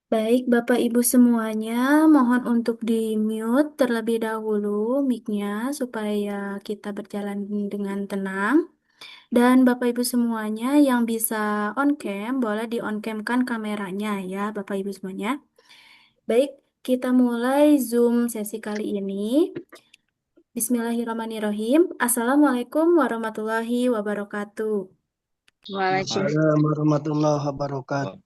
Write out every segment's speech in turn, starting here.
Baik, Bapak Ibu semuanya, mohon untuk di-mute terlebih dahulu mic-nya supaya kita berjalan dengan tenang. Dan Bapak Ibu semuanya yang bisa on-cam, boleh di-on-cam-kan kameranya ya, Bapak Ibu semuanya. Baik, kita mulai Zoom sesi kali ini. Bismillahirrahmanirrahim. Assalamualaikum warahmatullahi wabarakatuh. Waalaikumsalam. Waalaikumsalam warahmatullahi wabarakatuh.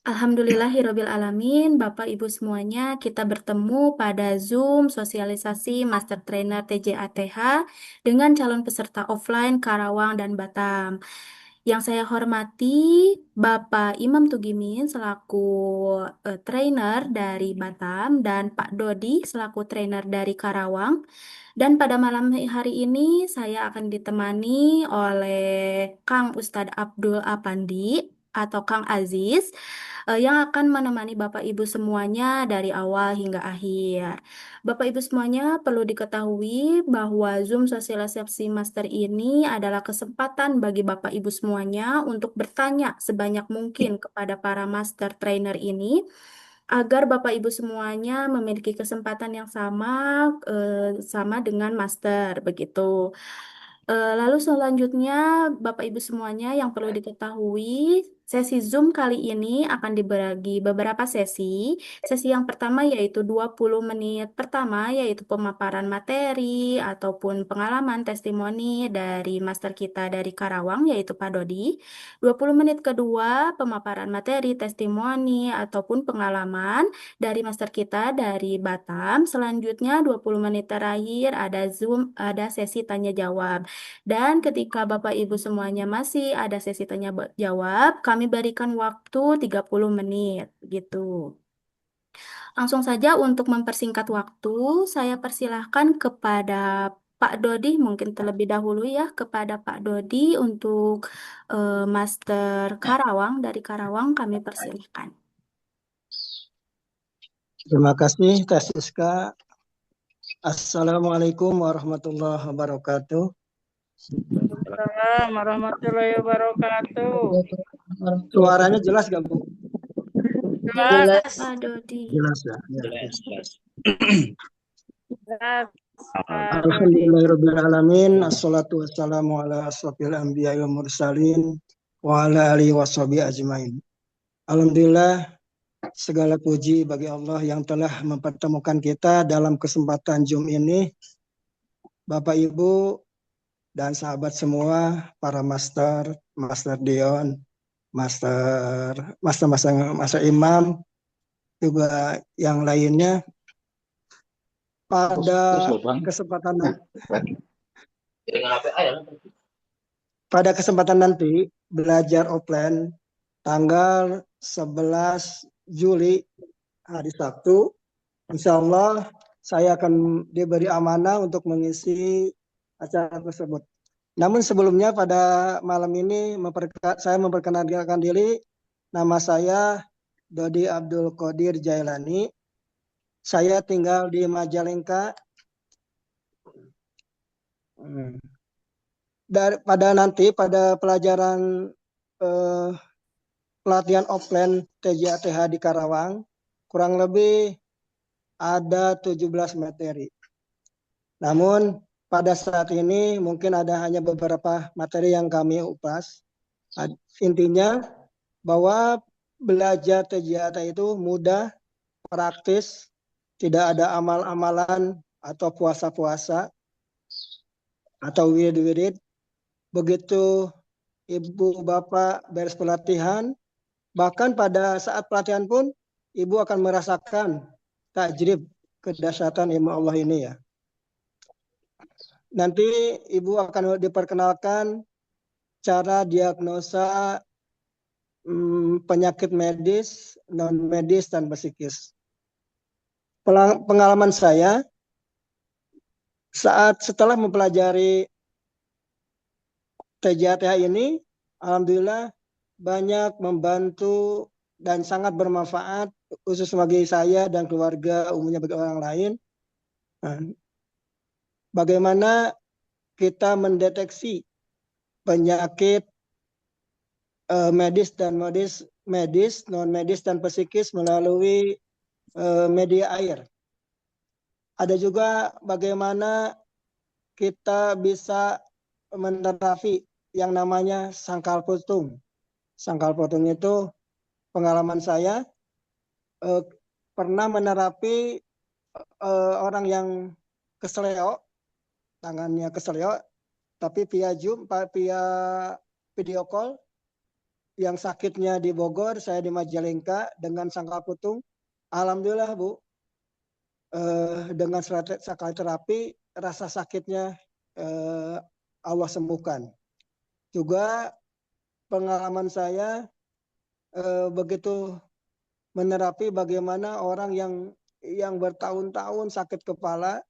Alhamdulillahirabbil alamin, Bapak Ibu semuanya, kita bertemu pada Zoom sosialisasi Master Trainer TJATH dengan calon peserta offline Karawang dan Batam. Yang saya hormati Bapak Imam Tugimin selaku trainer dari Batam dan Pak Dodi selaku trainer dari Karawang. Dan pada malam hari ini saya akan ditemani oleh Kang Ustadz Abdul Apandi atau Kang Aziz yang akan menemani Bapak Ibu semuanya dari awal hingga akhir. Bapak Ibu semuanya perlu diketahui bahwa Zoom sosialisasi master ini adalah kesempatan bagi Bapak Ibu semuanya untuk bertanya sebanyak mungkin kepada para master trainer ini agar Bapak Ibu semuanya memiliki kesempatan yang sama dengan master begitu. Lalu selanjutnya, Bapak Ibu semuanya yang perlu diketahui, sesi Zoom kali ini akan dibagi beberapa sesi. Sesi yang pertama yaitu 20 menit pertama, yaitu pemaparan materi ataupun pengalaman testimoni dari master kita dari Karawang, yaitu Pak Dodi. 20 menit kedua, pemaparan materi testimoni ataupun pengalaman dari master kita dari Batam. Selanjutnya 20 menit terakhir ada Zoom, ada sesi tanya jawab. Dan ketika Bapak Ibu semuanya masih ada sesi tanya jawab, kami berikan waktu 30 menit gitu. Langsung saja untuk mempersingkat waktu, saya persilahkan kepada Pak Dodi mungkin terlebih dahulu ya kepada Pak Dodi untuk Master Karawang dari Karawang kami persilahkan. Terima kasih Teh Siska. Assalamualaikum warahmatullahi wabarakatuh. Waalaikumsalam warahmatullahi wabarakatuh. Suaranya jelas gak Bu? Jelas. Pak Dodi. Jelas ya. Jelas, jelas. Jelas. Alhamdulillahirrahmanirrahim. Assalatu wassalamu ala asrofil anbiya wal mursalin wa ala alihi washabihi ajmain. Alhamdulillah, segala puji bagi Allah yang telah mempertemukan kita dalam kesempatan Zoom ini. Bapak Ibu dan sahabat semua, para master, master Dion, master Imam, juga yang lainnya, pada kesempatan nanti belajar offline tanggal 11 Juli hari Sabtu, insya Allah saya akan diberi amanah untuk mengisi acara tersebut. Namun sebelumnya pada malam ini saya memperkenalkan diri, nama saya Dodi Abdul Qadir Jailani. Saya tinggal di Majalengka. Pada pelajaran pelatihan offline TJATH di Karawang, kurang lebih ada 17 materi. Namun pada saat ini mungkin ada hanya beberapa materi yang kami upas. Intinya bahwa belajar TJATH itu mudah, praktis, tidak ada amal-amalan atau puasa-puasa atau wirid-wirid. Begitu Ibu Bapak beres pelatihan, bahkan pada saat pelatihan pun Ibu akan merasakan tajrib kedahsyatan ilmu Allah ini ya. Nanti Ibu akan diperkenalkan cara diagnosa penyakit medis, non medis dan psikis. Pengalaman saya setelah mempelajari TJATH ini, alhamdulillah banyak membantu dan sangat bermanfaat khusus bagi saya dan keluarga, umumnya bagi orang lain. Bagaimana kita mendeteksi penyakit medis dan medis, non medis dan psikis melalui media air. Ada juga bagaimana kita bisa menerapi yang namanya sangkal putung. Sangkal putung itu pengalaman saya pernah menerapi orang yang keseleo, tangannya keseleo, tapi via Zoom, via video call, yang sakitnya di Bogor, saya di Majalengka dengan sangkal putung. Alhamdulillah Bu, dengan sekali terapi rasa sakitnya Allah sembuhkan. Juga pengalaman saya begitu menerapi bagaimana orang yang bertahun-tahun sakit kepala,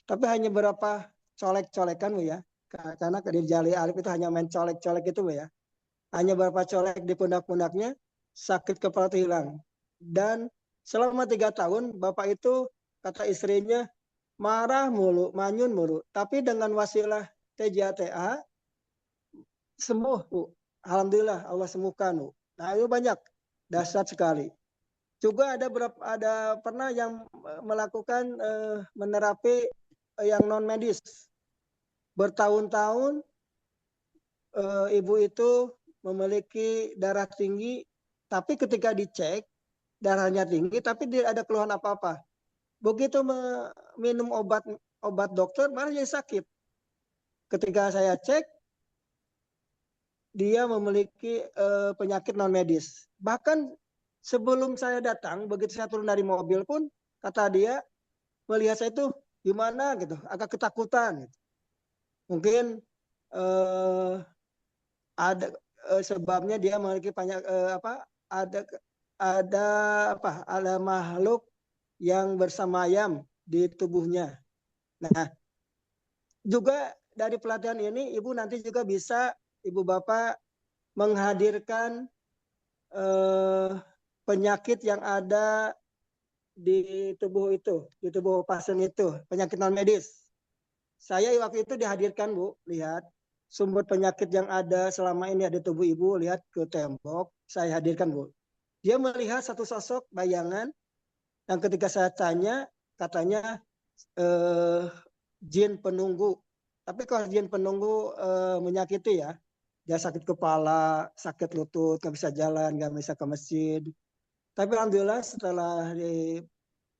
tapi hanya berapa colek-colekan Bu ya, karena di Jali Alif itu hanya main colek-colek itu Bu ya, hanya berapa colek di pundak-pundaknya, sakit kepala itu hilang. Dan selama 3 tahun bapak itu kata istrinya marah mulu, manyun mulu, tapi dengan wasilah TJATH sembuh Bu. Alhamdulillah Allah sembuhkan Bu. Nah itu banyak, dahsyat sekali. Juga ada pernah yang melakukan menerapi yang non medis. Bertahun-tahun ibu itu memiliki darah tinggi, tapi ketika dicek darahnya tinggi, tapi tidak ada keluhan apa-apa. Begitu minum obat dokter, malah jadi sakit. Ketika saya cek, dia memiliki penyakit non medis. Bahkan sebelum saya datang, begitu saya turun dari mobil pun, kata dia melihat saya itu gimana gitu, agak ketakutan. Gitu. Mungkin ada sebabnya dia memiliki banyak ada makhluk yang bersemayam di tubuhnya. Nah, juga dari pelatihan ini ibu nanti juga bisa ibu bapak menghadirkan penyakit yang ada di tubuh itu, di tubuh pasien itu, penyakit non medis. Saya waktu itu dihadirkan Bu, lihat sumber penyakit yang ada selama ini ada di tubuh ibu, lihat ke tembok, saya hadirkan Bu. Dia melihat satu sosok bayangan, yang ketika saya tanya, katanya jin penunggu. Tapi kalau jin penunggu menyakiti ya, dia sakit kepala, sakit lutut, nggak bisa jalan, nggak bisa ke masjid. Tapi alhamdulillah setelah di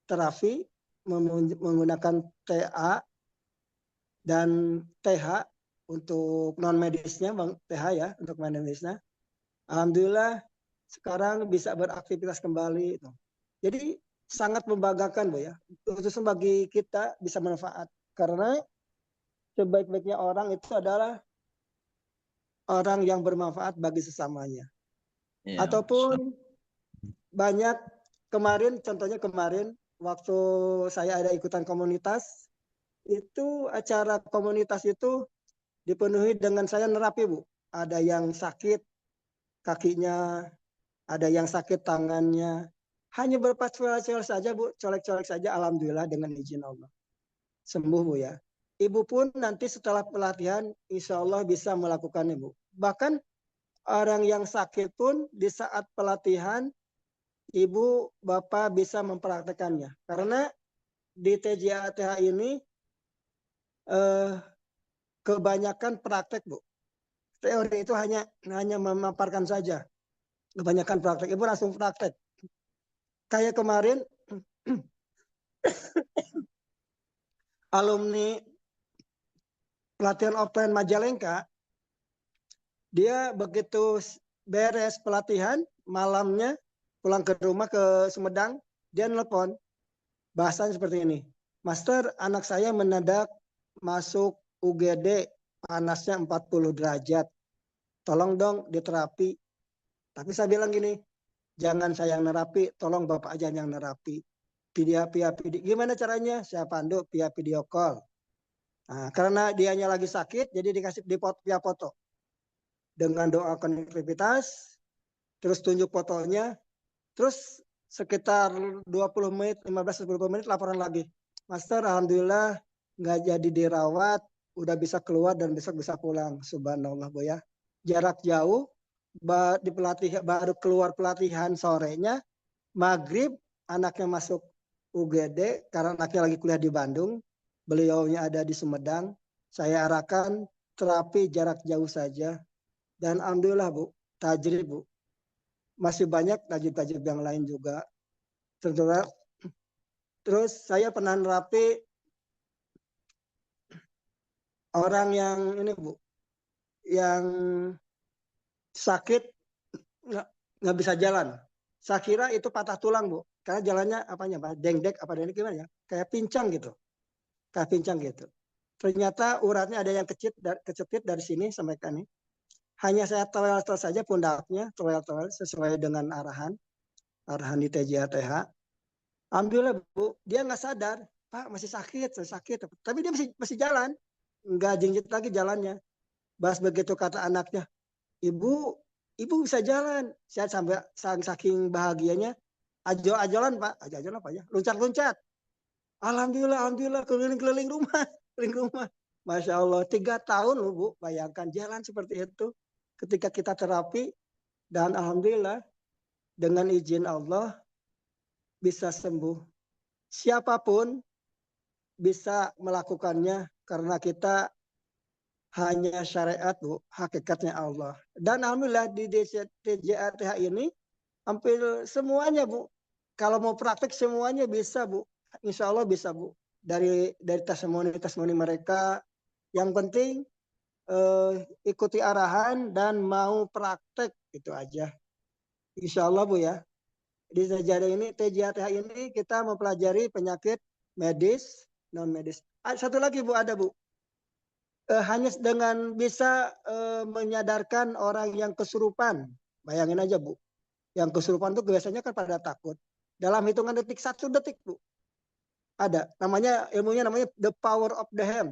terapi menggunakan TA dan TH untuk non medisnya, TH ya untuk non medisnya, alhamdulillah sekarang bisa beraktivitas kembali. Jadi sangat membanggakan Bu ya, khususnya bagi kita bisa manfaat, karena sebaik-baiknya orang itu adalah orang yang bermanfaat bagi sesamanya. Ya. Ataupun banyak kemarin, contohnya kemarin waktu saya ada ikutan komunitas, itu acara komunitas itu dipenuhi dengan saya nerapi Bu. Ada yang sakit kakinya, ada yang sakit tangannya. Hanya beberapa colek-colek saja Bu, colek-colek saja, alhamdulillah dengan izin Allah. Sembuh Bu ya. Ibu pun nanti setelah pelatihan insya Allah bisa melakukannya Bu. Bahkan orang yang sakit pun di saat pelatihan ibu bapak bisa mempraktekannya. Karena di TJATH ini kebanyakan praktek Bu. Teori itu hanya memaparkan saja. Kebanyakan praktek. Ibu langsung praktek. Kayak kemarin alumni pelatihan offline Majalengka, dia begitu beres pelatihan malamnya pulang ke rumah ke Sumedang, dia nelpon bahasanya seperti ini, Master, anak saya mendadak masuk UGD, panasnya 40 derajat, tolong dong diterapi. Tapi saya bilang gini, jangan saya yang nerapi, tolong bapak aja yang nerapi. Video, gimana caranya? Saya pandu via video call. Nah, karena dianya lagi sakit, jadi dikasih via foto. Dengan doa konektivitas, terus tunjuk fotonya, terus sekitar 20 menit, 15-20 menit laporan lagi. Master, alhamdulillah nggak jadi dirawat, udah bisa keluar dan besok bisa pulang. Subhanallah Bu ya. Jarak jauh, baru keluar pelatihan sorenya, maghrib anaknya masuk UGD karena anaknya lagi kuliah di Bandung, beliaunya ada di Sumedang. Saya arahkan terapi jarak jauh saja dan alhamdulillah Bu, tajrib Bu. Masih banyak tajrib-tajrib yang lain juga. Terus saya pernah nerapi orang yang ini Bu, yang sakit nggak bisa jalan. Saya kira itu patah tulang Bu, karena jalannya apanya Pak? Dengdek apa dengdek gimana ya? Kayak pincang gitu, kayak pincang gitu. Ternyata uratnya ada yang kecipit dari sini sampai ke ini. Hanya saya towel saja pundaknya, towel sesuai dengan arahan di TJATH. Alhamdulillah Bu, dia nggak sadar, Pak masih sakit, tapi dia masih jalan, nggak jinjit lagi jalannya. Bas begitu kata anaknya, ibu bisa jalan. Saya sampai saking bahagianya, ajol-ajolan Pak, ajol-ajolan apa ya, loncat-loncat. Alhamdulillah keliling-keliling rumah, keliling rumah. Masya Allah, 3 tahun loh Bu, bayangkan jalan seperti itu. Ketika kita terapi, dan alhamdulillah dengan izin Allah bisa sembuh. Siapapun bisa melakukannya karena kita hanya syariat Bu, hakikatnya Allah. Dan alhamdulillah di TJATH ini hampir semuanya Bu. Kalau mau praktek semuanya bisa Bu. Insya Allah bisa Bu. Dari testimoni mereka. Yang penting ikuti arahan dan mau praktek itu aja. Insya Allah Bu ya. Di TJATH ini kita mempelajari penyakit medis, non medis. Satu lagi Bu, ada Bu. Hanya dengan bisa menyadarkan orang yang kesurupan. Bayangin aja Bu. Yang kesurupan itu biasanya kan pada takut. Dalam hitungan detik, 1 detik Bu. Ada. Ilmunya namanya the power of the hand.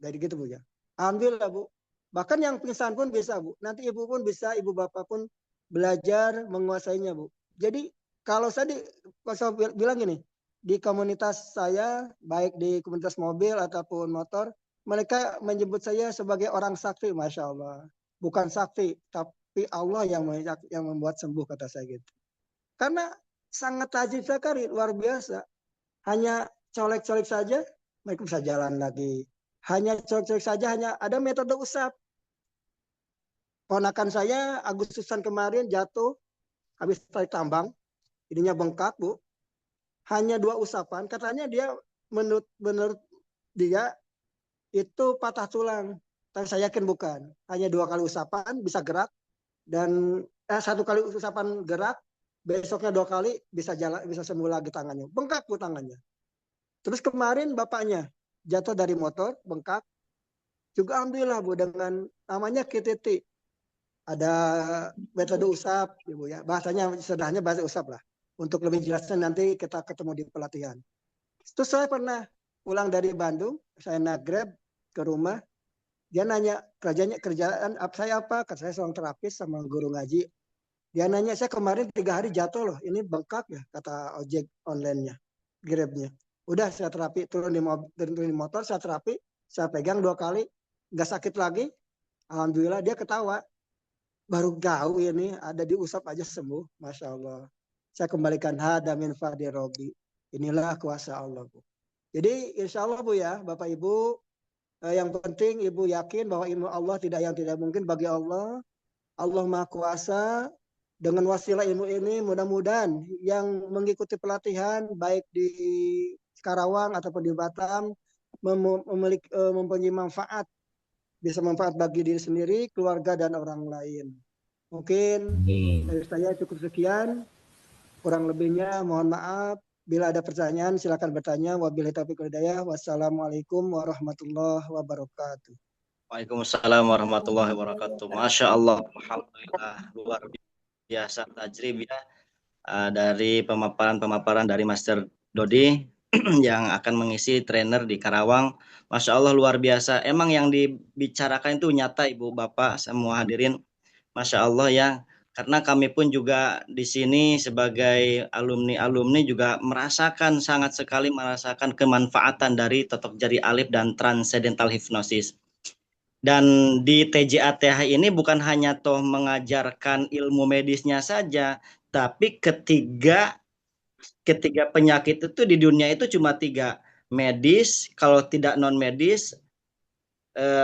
Jadi gitu Bu ya. Alhamdulillah Bu. Bahkan yang pingsan pun bisa Bu. Nanti ibu pun bisa, ibu bapak pun belajar menguasainya Bu. Jadi kalau saya bilang gini, di komunitas saya, baik di komunitas mobil ataupun motor, mereka menyebut saya sebagai orang sakti, Masya Allah. Bukan sakti, tapi Allah yang membuat sembuh, kata saya gitu. Karena sangat tajib sekali, luar biasa. Hanya colek-colek saja, mereka bisa jalan lagi. Hanya colek-colek saja, hanya ada metode usap. Ponakan saya Agustusan kemarin jatuh, habis tarik tambang, ininya bengkak Bu. Hanya 2 usapan, katanya dia menurut dia itu patah tulang. Tapi saya yakin bukan. Hanya 2 kali usapan bisa gerak, dan 1 kali usapan gerak, besoknya 2 kali bisa jalan, bisa sembuh lagi tangannya. Bengkak Bu tangannya. Terus kemarin bapaknya jatuh dari motor, bengkak. Juga alhamdulillah Bu, dengan namanya KTT. Ada metode usap, Ibu ya. Bahasanya sederhananya bahasa usap lah. Untuk lebih jelasnya nanti kita ketemu di pelatihan. Terus saya pernah pulang dari Bandung, saya naik Grab ke rumah. Dia nanya kerjaan saya apa? Kata saya seorang terapis sama guru ngaji. Dia nanya, saya kemarin 3 hari jatuh loh, ini bengkak ya, kata ojek online-nya, Grab-nya. Udah saya terapi, turun di motor, saya terapi, saya pegang 2 kali, nggak sakit lagi. Alhamdulillah dia ketawa. Baru tahu ini ada diusap aja sembuh, Masya Allah. Saya kembalikan hada min fadli Robi. Inilah kuasa Allah Bu. Jadi insya Allah Bu ya, Bapak Ibu, yang penting Ibu yakin bahwa ilmu Allah tidak mungkin bagi Allah. Allah Maha Kuasa. Dengan wasilah ilmu ini mudah-mudahan yang mengikuti pelatihan baik di Karawang ataupun di Batam mempunyai manfaat, bisa manfaat bagi diri sendiri, keluarga dan orang lain. Mungkin dari saya cukup sekian, kurang lebihnya mohon maaf. Bila ada pertanyaan silakan bertanya. Wabillahi taufiq wal hidayah. Wassalamualaikum warahmatullahi wabarakatuh. Waalaikumsalam warahmatullahi wabarakatuh. Masya Allah, alhamdulillah, luar biasa tajrib ya, dari pemaparan dari Master Dodi yang akan mengisi trainer di Karawang. Masya Allah luar biasa. Emang yang dibicarakan itu nyata Ibu Bapak semua hadirin. Masya Allah ya, karena kami pun juga di sini sebagai alumni-alumni juga sangat sekali merasakan kemanfaatan dari totok jari alif dan transcendental hypnosis. Dan di TJATH ini bukan hanya toh mengajarkan ilmu medisnya saja, tapi ketiga penyakit itu di dunia itu cuma 3, medis, kalau tidak non medis,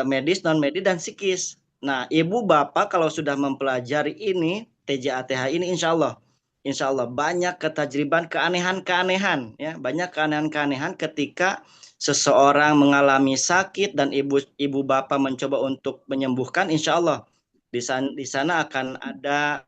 medis, non medis, dan psikis. Nah, ibu bapak kalau sudah mempelajari ini TJATH ini, insya Allah banyak ketajriban, keanehan-keanehan, ya, banyak keanehan-keanehan ketika seseorang mengalami sakit dan ibu bapak mencoba untuk menyembuhkan, insya Allah di sana akan ada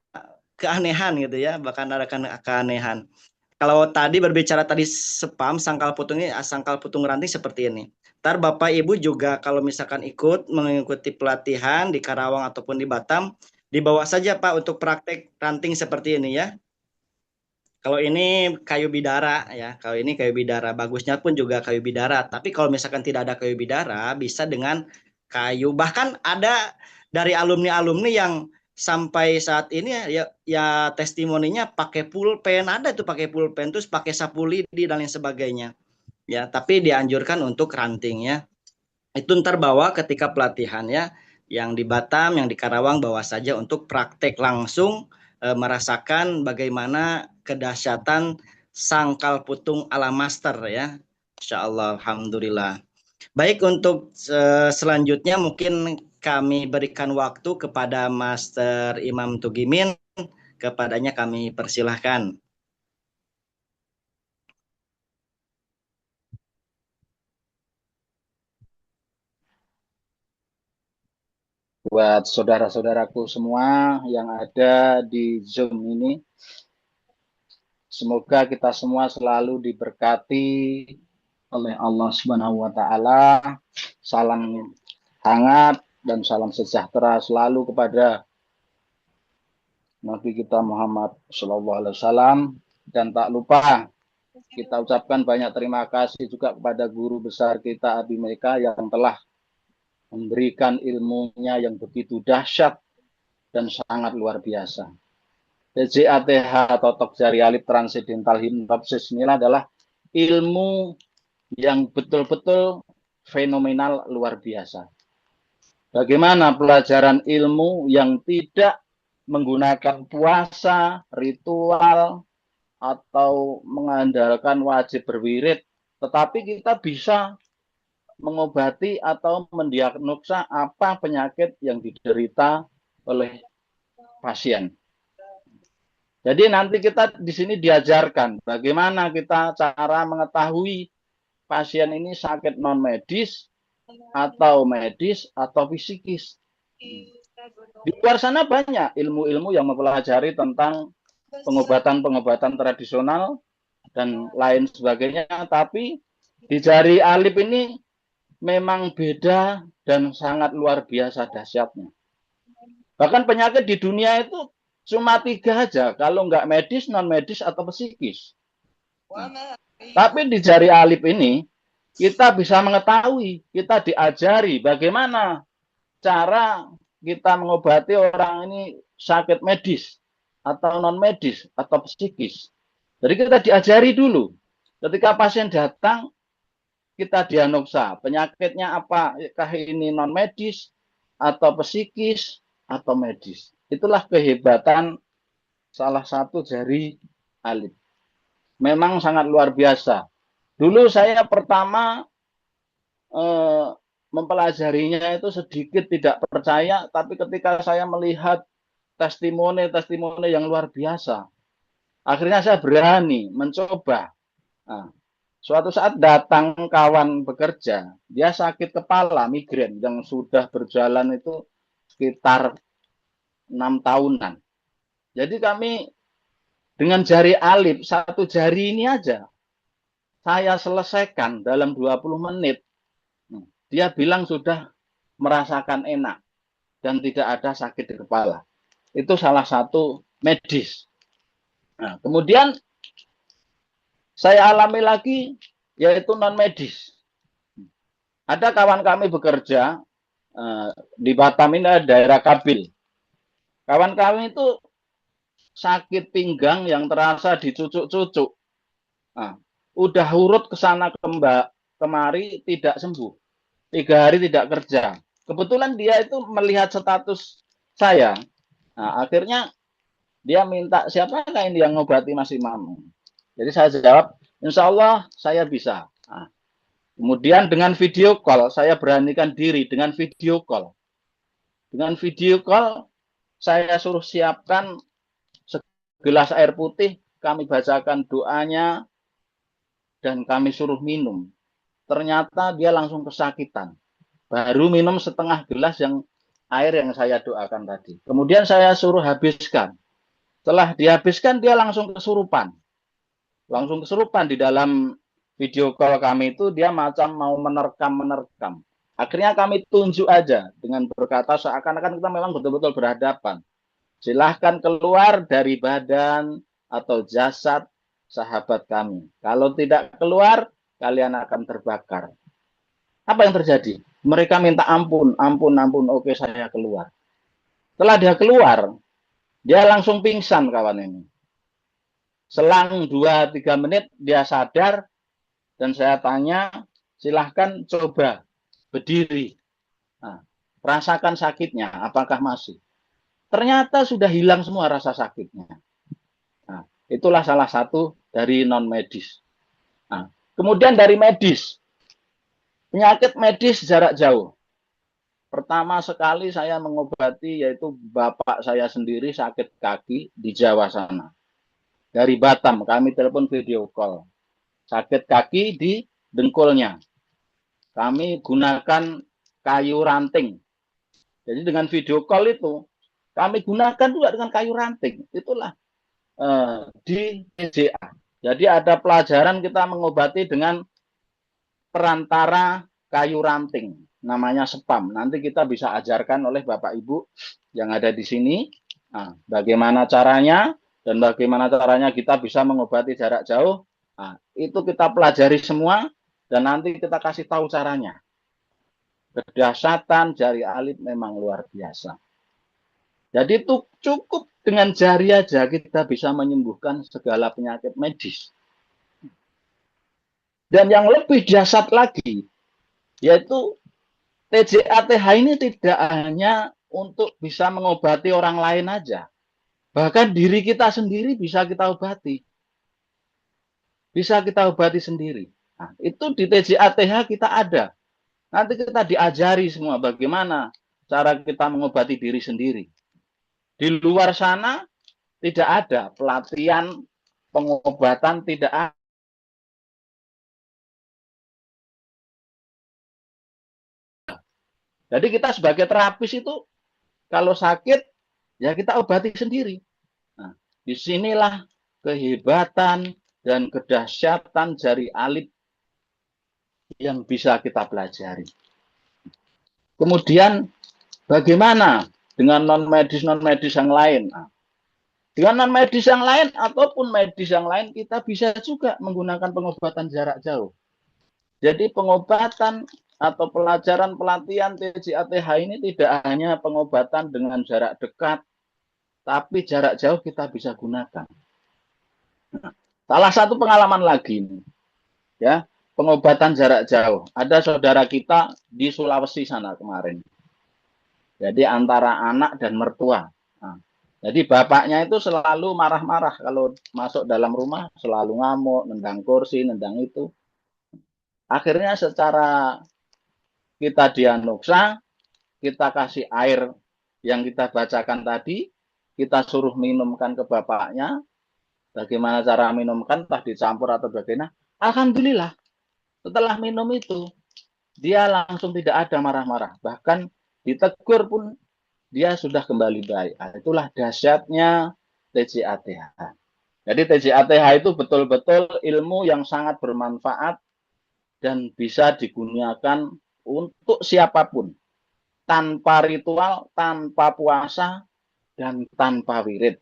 keanehan gitu ya, bahkan ada keanehan. Kalau tadi berbicara tadi spam, sangkal putung ranting seperti ini. Ntar Bapak Ibu juga kalau misalkan mengikuti pelatihan di Karawang ataupun di Batam, dibawa saja Pak untuk praktek ranting seperti ini ya. Kalau ini kayu bidara ya, kalau ini kayu bidara, bagusnya pun juga kayu bidara. Tapi kalau misalkan tidak ada kayu bidara, bisa dengan kayu. Bahkan ada dari alumni-alumni yang sampai saat ini ya testimoninya pakai pulpen, ada tuh pakai pulpen, terus pakai sapu lidi dan lain sebagainya. Ya, tapi dianjurkan untuk ranting ya. Itu ntar bawa ketika pelatihan ya, yang di Batam, yang di Karawang bawa saja untuk praktek langsung merasakan bagaimana kedahsyatan sangkal putung ala master ya. Insya Allah, alhamdulillah. Baik, untuk selanjutnya mungkin kami berikan waktu kepada Master Imam Tugimin, kepadanya kami persilahkan. Buat saudara-saudaraku semua yang ada di Zoom ini, semoga kita semua selalu diberkati oleh Allah Subhanahu wa Ta'ala. Salam hangat dan salam sejahtera selalu kepada Nabi kita Muhammad SAW. Dan tak lupa kita ucapkan banyak terima kasih juga kepada guru besar kita Abi Meka yang telah memberikan ilmunya yang begitu dahsyat dan sangat luar biasa. TJATH totok jari alif transcendental hypnosis ini adalah ilmu yang betul-betul fenomenal luar biasa. Bagaimana pelajaran ilmu yang tidak menggunakan puasa, ritual, atau mengandalkan wajib berwirid, tetapi kita bisa mengobati atau mendiagnosa apa penyakit yang diderita oleh pasien. Jadi nanti kita di sini diajarkan bagaimana kita cara mengetahui pasien ini sakit non medis atau psikis. Di luar sana banyak ilmu-ilmu yang mempelajari tentang pengobatan tradisional dan lain sebagainya, tapi di jari alif ini memang beda dan sangat luar biasa dahsyatnya. Bahkan penyakit di dunia itu cuma 3 aja, kalau nggak medis, non medis, atau psikis. Tapi di jari alif ini kita bisa mengetahui, kita diajari bagaimana cara kita mengobati orang ini sakit medis atau non medis atau psikis. Jadi kita diajari dulu. Ketika pasien datang, kita diagnosa penyakitnya apakah ini non medis atau psikis atau medis. Itulah kehebatan salah satu jari alif. Memang sangat luar biasa. Dulu saya pertama mempelajarinya itu sedikit tidak percaya, tapi ketika saya melihat testimoni yang luar biasa, akhirnya saya berani mencoba. Nah, suatu saat datang kawan bekerja, dia sakit kepala, migrain yang sudah berjalan itu sekitar 6 tahunan. Jadi kami dengan jari alif, 1 jari ini aja, saya selesaikan dalam 20 menit. Dia bilang sudah merasakan enak dan tidak ada sakit di kepala. Itu salah satu medis. Nah, kemudian saya alami lagi, yaitu non-medis. Ada kawan kami bekerja di Batam ini, ada daerah Kabil. Kawan kami itu sakit pinggang yang terasa dicucuk-cucuk. Nah, udah urut ke sana kemari tidak sembuh. 3 hari tidak kerja. Kebetulan dia itu melihat status saya. Nah, akhirnya dia minta, siapakah ini yang ngobati Mas Imam? Jadi saya jawab, insya Allah saya bisa. Nah, kemudian dengan video call, saya beranikan diri dengan video call. Dengan video call, saya suruh siapkan segelas air putih, kami bacakan doanya, dan kami suruh minum. Ternyata dia langsung kesakitan. Baru minum setengah gelas air yang saya doakan tadi. Kemudian saya suruh habiskan. Setelah dihabiskan, dia langsung kesurupan. Langsung kesurupan di dalam video call kami itu, dia macam mau menerkam. Akhirnya kami tunjuk aja dengan berkata seakan-akan kita memang betul-betul berhadapan. Silahkan keluar dari badan atau jasad sahabat kami. Kalau tidak keluar, kalian akan terbakar. Apa yang terjadi? Mereka minta ampun. Oke, saya keluar. Setelah dia keluar, dia langsung pingsan kawan ini. Selang 2-3 menit dia sadar dan saya tanya, silahkan coba berdiri. Nah, rasakan sakitnya, apakah masih? Ternyata sudah hilang semua rasa sakitnya. Nah, itulah salah satu dari non-medis. Nah, kemudian dari medis, penyakit medis jarak jauh. Pertama sekali saya mengobati yaitu bapak saya sendiri sakit kaki di Jawa sana. Dari Batam kami telepon video call. Sakit kaki di dengkulnya. Kami gunakan kayu ranting. Jadi dengan video call itu kami gunakan juga dengan kayu ranting. Itulah di TJA. Jadi ada pelajaran kita mengobati dengan perantara kayu ranting. Namanya spam. Nanti kita bisa ajarkan oleh Bapak Ibu yang ada di sini. Nah, bagaimana caranya dan bagaimana caranya kita bisa mengobati jarak jauh. Nah, itu kita pelajari semua dan nanti kita kasih tahu caranya. Kedahsyatan jari alit memang luar biasa. Jadi itu cukup dengan jari aja kita bisa menyembuhkan segala penyakit medis. Dan yang lebih dahsyat lagi, yaitu TJA-TH ini tidak hanya untuk bisa mengobati orang lain aja. Bahkan diri kita sendiri bisa kita obati. Bisa kita obati sendiri. Nah, itu di TJA-TH kita ada. Nanti kita diajari semua bagaimana cara kita mengobati diri sendiri. Di luar sana tidak ada pelatihan pengobatan, tidak ada. Jadi kita sebagai terapis itu kalau sakit ya kita obati sendiri. Nah, disinilah kehebatan dan kedahsyatan jari alit yang bisa kita pelajari. Kemudian bagaimana dengan non-medis yang lain? Nah, dengan non-medis yang lain ataupun medis yang lain kita bisa juga menggunakan pengobatan jarak jauh. Jadi pengobatan atau pelajaran pelatihan TJA-TH ini tidak hanya pengobatan dengan jarak dekat, tapi jarak jauh kita bisa gunakan. Nah, salah satu pengalaman lagi ini, ya, pengobatan jarak jauh. Ada saudara kita di Sulawesi sana kemarin. Jadi antara anak dan mertua. Nah, jadi bapaknya itu selalu marah-marah kalau masuk dalam rumah, selalu ngamuk, nendang kursi, nendang itu. Akhirnya secara kita dianuksa, kita kasih air yang kita bacakan tadi, kita suruh minumkan ke bapaknya. Bagaimana cara minumkan, entah dicampur atau bagaimana. Alhamdulillah, setelah minum itu, dia langsung tidak ada marah-marah. Bahkan ditegur pun dia sudah kembali baik. Nah, itulah dahsyatnya TJA-TH. Jadi TJA-TH itu betul-betul ilmu yang sangat bermanfaat dan bisa digunakan untuk siapapun. Tanpa ritual, tanpa puasa, dan tanpa wirid.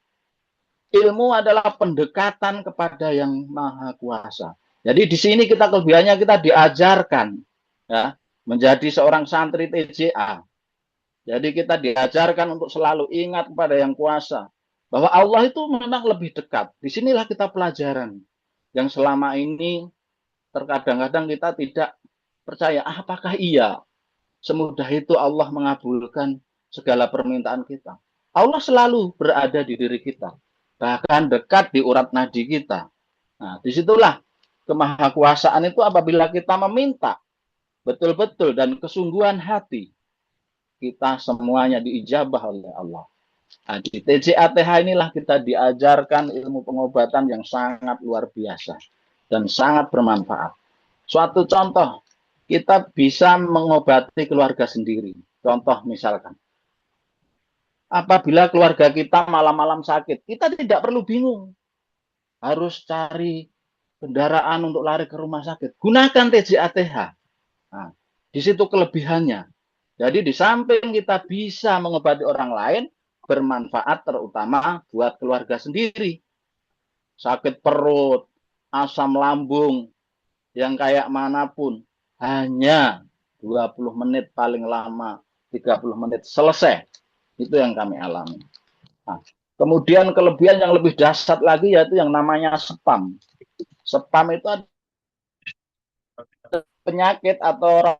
Ilmu adalah pendekatan kepada yang maha kuasa. Jadi di sini kita kelebihannya kita diajarkan ya, menjadi seorang santri TJA. Jadi kita diajarkan untuk selalu ingat kepada yang kuasa, bahwa Allah itu memang lebih dekat. Disinilah kita pelajaran yang selama ini terkadang-kadang kita tidak percaya, apakah iya semudah itu Allah mengabulkan segala permintaan kita. Allah selalu berada di diri kita, bahkan dekat di urat nadi kita. Nah, disitulah kemahakuasaan itu apabila kita meminta betul-betul dan kesungguhan hati, kita semuanya diijabah oleh Allah. Nah, di TJATH inilah kita diajarkan ilmu pengobatan yang sangat luar biasa dan sangat bermanfaat. Suatu contoh, kita bisa mengobati keluarga sendiri. Contoh misalkan, apabila keluarga kita malam-malam sakit, kita tidak perlu bingung. Harus cari kendaraan untuk lari ke rumah sakit. Gunakan TJATH. Nah, di situ kelebihannya. Jadi di samping kita bisa mengobati orang lain, bermanfaat terutama buat keluarga sendiri. Sakit perut, asam lambung, yang kayak manapun, hanya 20 menit paling lama, 30 menit selesai. Itu yang kami alami. Nah, kemudian kelebihan yang lebih dahsyat lagi yaitu yang namanya spam. Spam itu ada penyakit atau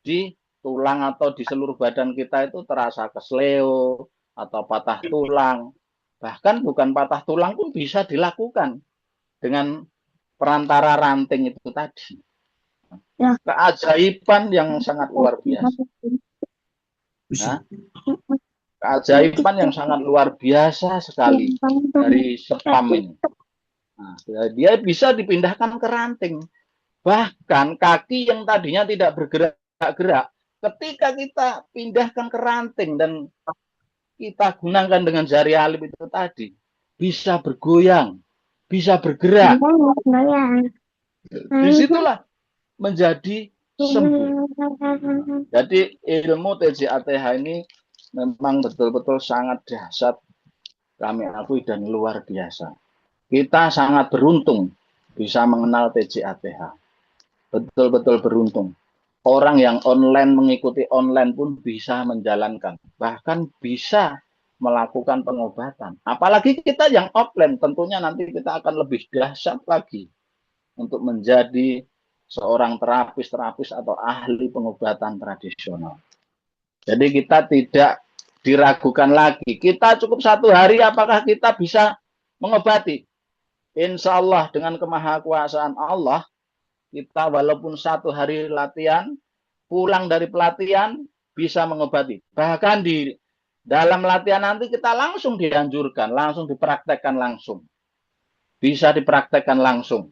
di tulang atau di seluruh badan kita itu terasa kesleo atau patah tulang. Bahkan bukan patah tulang pun bisa dilakukan dengan perantara ranting itu tadi. Keajaiban yang sangat luar biasa. Nah, keajaiban yang sangat luar biasa sekali dari spam ini. Nah, dia bisa dipindahkan ke ranting. Bahkan kaki yang tadinya tidak bergerak-gerak, ketika kita pindahkan ke ranting dan kita gunakan dengan jari alim itu tadi, bisa bergoyang, bisa bergerak. Disitulah menjadi sembuh. Jadi ilmu TJATH ini memang betul-betul sangat dahsyat, kami akui, dan luar biasa. Kita sangat beruntung bisa mengenal TJATH. Betul-betul beruntung. Orang yang online mengikuti online pun bisa menjalankan. Bahkan bisa melakukan pengobatan. Apalagi kita yang offline, tentunya nanti kita akan lebih dahsyat lagi untuk menjadi seorang terapis atau ahli pengobatan tradisional. Jadi kita tidak diragukan lagi. Kita cukup 1 hari apakah kita bisa mengobati? Insya Allah dengan kemahakuasaan Allah, kita walaupun 1 hari latihan, pulang dari pelatihan bisa mengobati. Bahkan di dalam latihan nanti kita langsung dianjurkan, langsung dipraktekkan langsung. Bisa dipraktekkan langsung.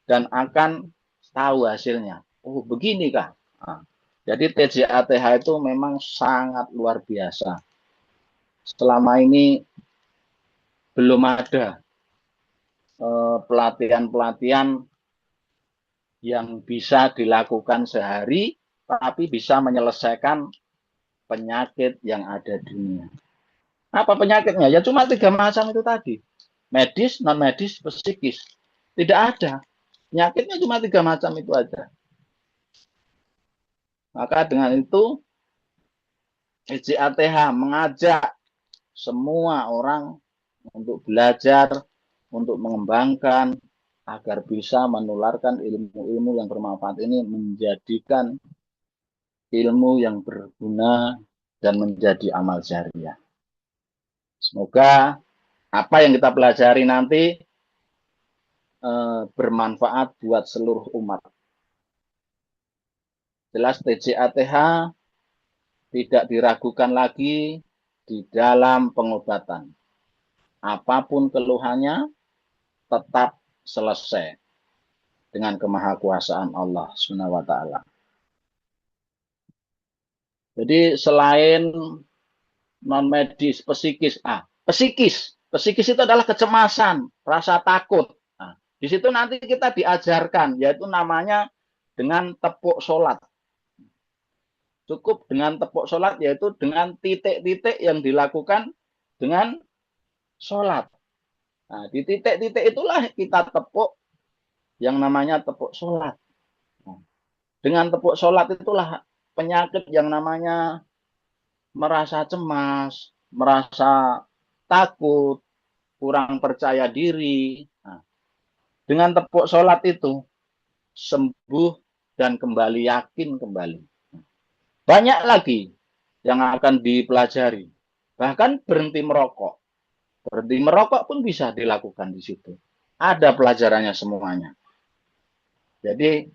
Dan akan tahu hasilnya. Oh, begini kah? Nah, jadi TJATH itu memang sangat luar biasa. Selama ini belum ada pelatihan-pelatihan yang bisa dilakukan sehari, tapi bisa menyelesaikan penyakit yang ada di dunia. Apa penyakitnya? Ya cuma 3 macam itu tadi. Medis, non-medis, psikis. Tidak ada. Penyakitnya cuma 3 macam itu aja. Maka dengan itu, TJATH mengajak semua orang untuk belajar, untuk mengembangkan, agar bisa menularkan ilmu-ilmu yang bermanfaat ini menjadikan ilmu yang berguna dan menjadi amal jariah. Semoga apa yang kita pelajari nanti bermanfaat buat seluruh umat. Jelas TJATH tidak diragukan lagi di dalam pengobatan. Apapun keluhannya tetap selesai dengan kemahakuasaan Allah Subhanahu wa taala. Jadi selain non medis, psikis, psikis itu adalah kecemasan, rasa takut. Nah, di situ nanti kita diajarkan, yaitu namanya dengan tepuk sholat. Cukup dengan tepuk sholat, yaitu dengan titik-titik yang dilakukan dengan sholat. Nah, di titik-titik itulah kita tepuk yang namanya tepuk sholat. Nah, dengan tepuk sholat itulah penyakit yang namanya merasa cemas, merasa takut, kurang percaya diri. Nah, dengan tepuk sholat itu sembuh dan kembali yakin kembali. Banyak lagi yang akan dipelajari. Bahkan berhenti merokok. Berhenti merokok pun bisa dilakukan di situ. Ada pelajarannya semuanya. Jadi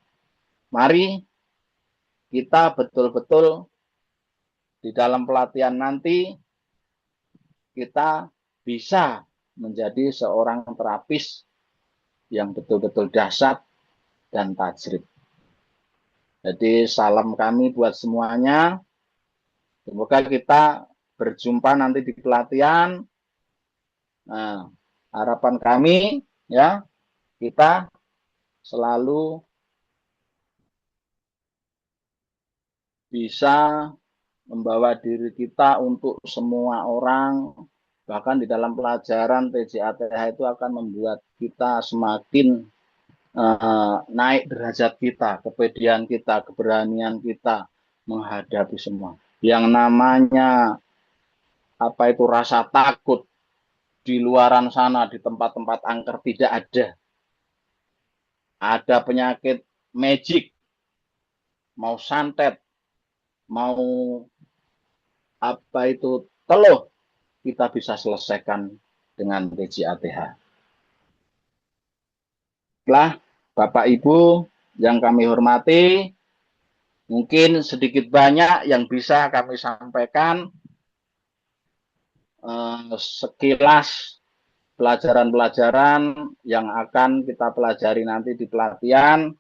mari kita betul-betul di dalam pelatihan nanti kita bisa menjadi seorang terapis yang betul-betul dahsyat dan tajrib. Jadi salam kami buat semuanya. Semoga kita berjumpa nanti di pelatihan. Nah, harapan kami ya, kita selalu bisa membawa diri kita untuk semua orang, bahkan di dalam pelajaran TJATH itu akan membuat kita semakin naik derajat kita, kepedean kita, keberanian kita menghadapi semua. Yang namanya apa itu rasa takut di luaran sana, di tempat-tempat angker tidak ada. Ada penyakit magic, mau santet, mau apa itu teluh, kita bisa selesaikan dengan TJATH. Setelah Bapak Ibu yang kami hormati, mungkin sedikit banyak yang bisa kami sampaikan sekilas pelajaran-pelajaran yang akan kita pelajari nanti di pelatihan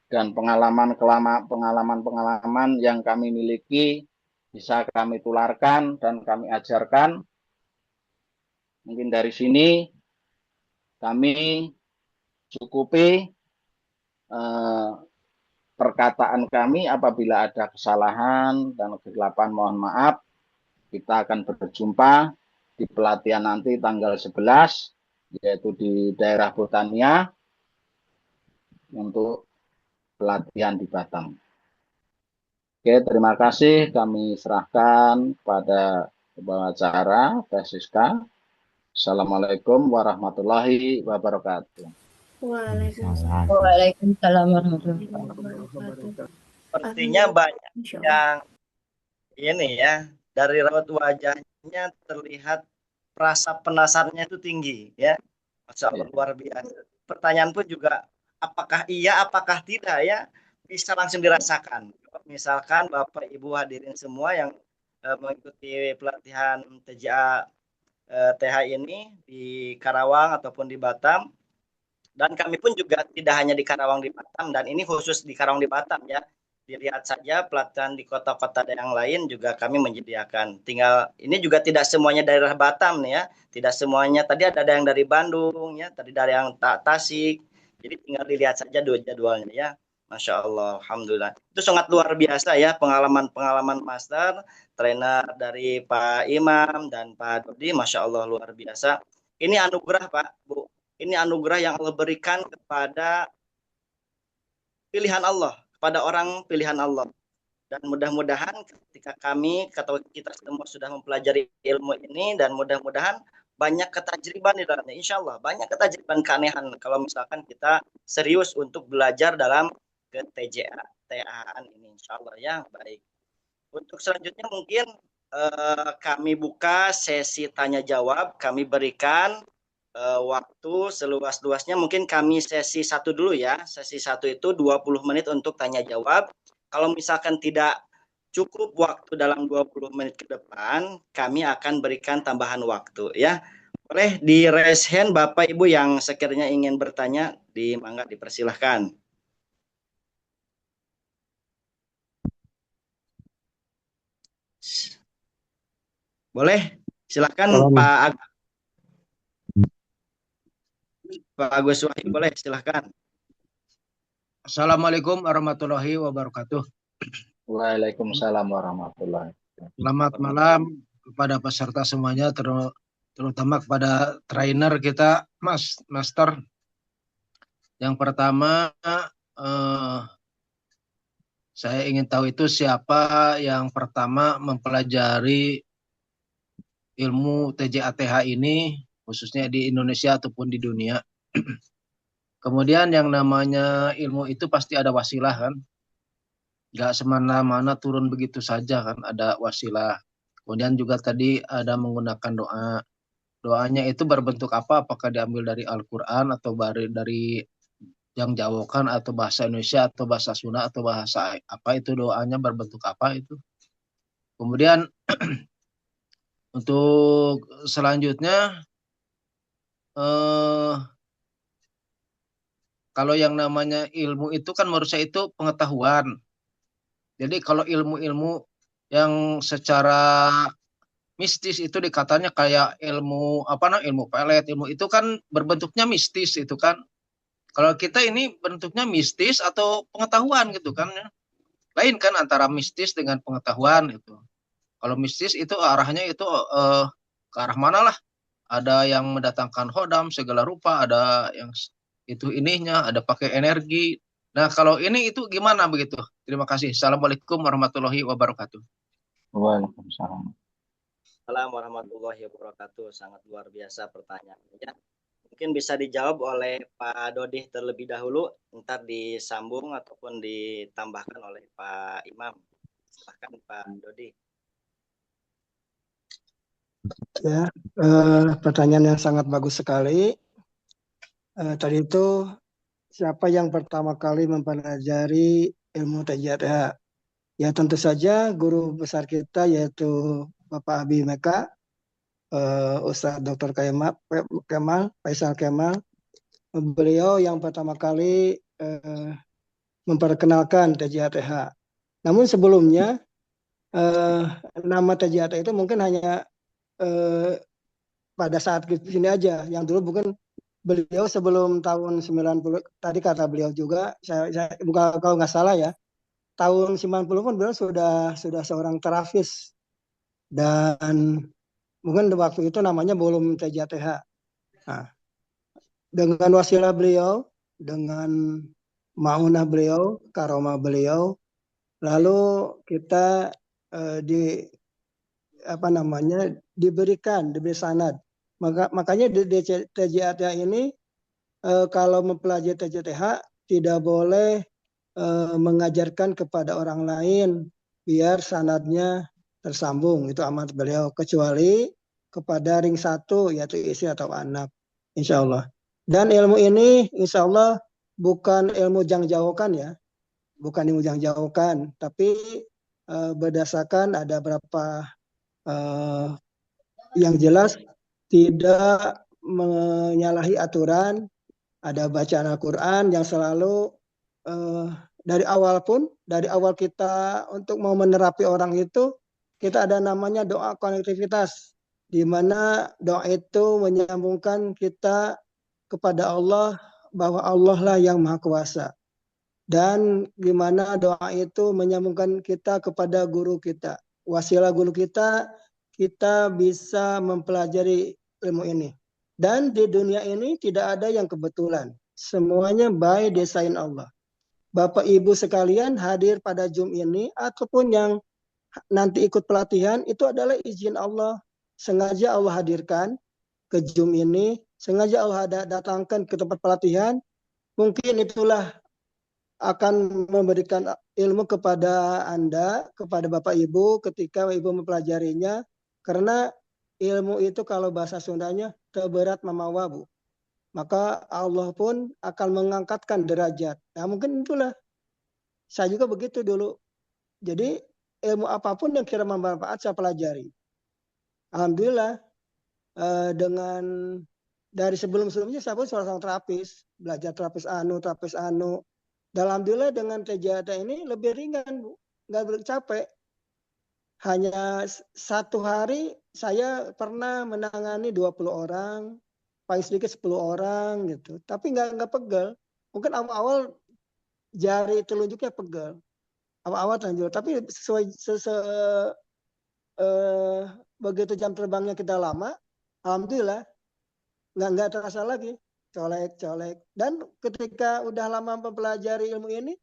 dan pengalaman-pengalaman yang kami miliki bisa kami tularkan dan kami ajarkan. Mungkin dari sini kami cukupi perkataan kami. Apabila ada kesalahan dan kegelapan mohon maaf. Kita akan berjumpa di pelatihan nanti tanggal 11, yaitu di daerah Botania, untuk pelatihan di Batam. Oke, terima kasih. Kami serahkan kepada pembawa acara, Francisca. Assalamualaikum warahmatullahi wabarakatuh. Waalaikumsalam warahmatullahi wabarakatuh. Sepertinya banyak yang ini ya, dari raut wajahnya terlihat rasa penasarannya itu tinggi ya. Masya Allah, luar biasa. Pertanyaan pun juga apakah iya, apakah tidak ya, bisa langsung dirasakan. Misalkan Bapak Ibu hadirin semua yang mengikuti pelatihan TJA-TH ini di Karawang ataupun di Batam, dan kami pun juga tidak hanya di Karawang di Batam, dan ini khusus di Karawang di Batam ya. Dilihat saja pelatihan di kota-kota yang lain juga kami menyediakan. Tinggal ini juga tidak semuanya daerah Batam nih ya, tidak semuanya. Tadi ada yang dari Bandung ya, tadi dari yang Tasik. Jadi tinggal dilihat saja jadwalnya ya. Masya Allah, alhamdulillah. Itu sangat luar biasa ya, pengalaman-pengalaman master trainer dari Pak Imam dan Pak Dodi. Masya Allah, luar biasa. Ini anugerah Pak, Bu. Ini anugerah yang Allah berikan kepada pilihan Allah, pada orang pilihan Allah. Dan mudah-mudahan ketika kami atau kita semua sudah mempelajari ilmu ini, dan mudah-mudahan banyak ketajriban di dalamnya, insya Allah banyak ketajriban keanehan kalau misalkan kita serius untuk belajar dalam TJA-TH ini, insya Allah ya. Baik, untuk selanjutnya mungkin kami buka sesi tanya jawab. Kami berikan waktu seluas-luasnya. Mungkin kami sesi 1 dulu ya. Sesi 1 itu 20 menit untuk tanya jawab. Kalau misalkan tidak cukup waktu dalam 20 menit ke depan, kami akan berikan tambahan waktu ya. Boleh di raise hand Bapak Ibu yang sekiranya ingin bertanya, mangga dipersilahkan. Boleh, silakan Pak Agus Wahyu, boleh silahkan. Assalamualaikum warahmatullahi wabarakatuh. Waalaikumsalam warahmatullahi wabarakatuh. Selamat malam kepada peserta semuanya, terutama kepada trainer kita, Master. Yang pertama, Saya ingin tahu itu siapa yang pertama mempelajari ilmu TJATH ini, khususnya di Indonesia ataupun di dunia. Kemudian yang namanya ilmu itu pasti ada wasilah kan. Nggak semena-mana turun begitu saja kan, ada wasilah. Kemudian juga tadi ada menggunakan doa. Doanya itu berbentuk apa? Apakah diambil dari Al-Quran atau dari yang jauhkan atau bahasa Indonesia atau bahasa Sunda atau bahasa apa, itu doanya berbentuk apa itu. Kemudian untuk selanjutnya eh, kalau yang namanya ilmu itu kan menurut saya itu pengetahuan. Jadi kalau ilmu-ilmu yang secara mistis itu dikatanya kayak ilmu apa namanya, ilmu pelet, ilmu itu kan berbentuknya mistis itu kan. Kalau kita ini bentuknya mistis atau pengetahuan gitu kan ya. Lain kan antara mistis dengan pengetahuan itu. Kalau mistis itu arahnya itu ke arah mana lah. Ada yang mendatangkan hodam segala rupa, ada yang itu ininya, ada pakai energi. Nah, kalau ini itu gimana begitu? Terima kasih. Assalamualaikum warahmatullahi wabarakatuh. Waalaikumsalam. Assalamualaikum warahmatullahi wabarakatuh. Sangat luar biasa pertanyaannya. Mungkin bisa dijawab oleh Pak Dodi terlebih dahulu, ntar disambung ataupun ditambahkan oleh Pak Imam. Silahkan Pak Dodi. Ya, pertanyaan yang sangat bagus sekali. Tadi itu siapa yang pertama kali mempelajari ilmu TJATH? Ya tentu saja guru besar kita yaitu Bapak Abi Meka, Ustadz Dr. Kemal, Faisal Kemal. Beliau yang pertama kali memperkenalkan TJATH. Namun sebelumnya nama TJATH itu mungkin hanya pada saat ini aja. Yang dulu bukan beliau sebelum tahun 90, tadi kata beliau juga, saya bukan kalau nggak salah ya, tahun 90 pun beliau sudah seorang terafis, dan mungkin waktu itu namanya belum TJATH. Nah, dengan wasilah beliau, dengan maunah beliau, karomah beliau, lalu kita diberi sanad. Makanya di TJATH ini kalau mempelajari TJATH tidak boleh mengajarkan kepada orang lain biar sanadnya tersambung, itu amanat beliau, kecuali kepada ring satu yaitu istri atau anak, insya Allah. Dan ilmu ini insya Allah bukan ilmu jangjaukan ya, bukan ilmu jangjaukan, tapi berdasarkan ada berapa yang jelas tidak menyalahi aturan, ada bacaan Al-Quran yang selalu dari awal kita untuk mau menerapi orang itu, kita ada namanya doa konektivitas, di mana doa itu menyambungkan kita kepada Allah, bahwa Allah lah yang Maha Kuasa. Dan di mana doa itu menyambungkan kita kepada guru kita, wasilah guru kita bisa mempelajari ilmu ini. Dan di dunia ini tidak ada yang kebetulan, semuanya by design Allah. Bapak Ibu sekalian hadir pada Zoom ini ataupun yang nanti ikut pelatihan, itu adalah izin Allah. Sengaja Allah hadirkan ke Zoom ini, sengaja Allah datangkan ke tempat pelatihan. Mungkin itulah akan memberikan ilmu kepada Anda, kepada Bapak Ibu ketika Ibu mempelajarinya. Karena ilmu itu kalau bahasa Sundanya teberat mamawa, Bu. Maka Allah pun akan mengangkatkan derajat. Nah mungkin itulah, saya juga begitu dulu. Jadi ilmu apapun yang kira bermanfaat saya pelajari. Alhamdulillah dengan dari sebelum-sebelumnya saya pun seorang terapis, belajar terapis anu. Dan alhamdulillah dengan TJATH ini lebih ringan, Bu. Nggak boleh capek. Hanya satu hari saya pernah menangani 20 orang, paling sedikit 10 orang gitu. Tapi nggak pegel. Mungkin awal-awal jari telunjuknya pegel. Awal-awal terlanjur. Tapi begitu jam terbangnya kita lama, alhamdulillah nggak terasa lagi. Colek. Dan ketika udah lama mempelajari ilmu ini,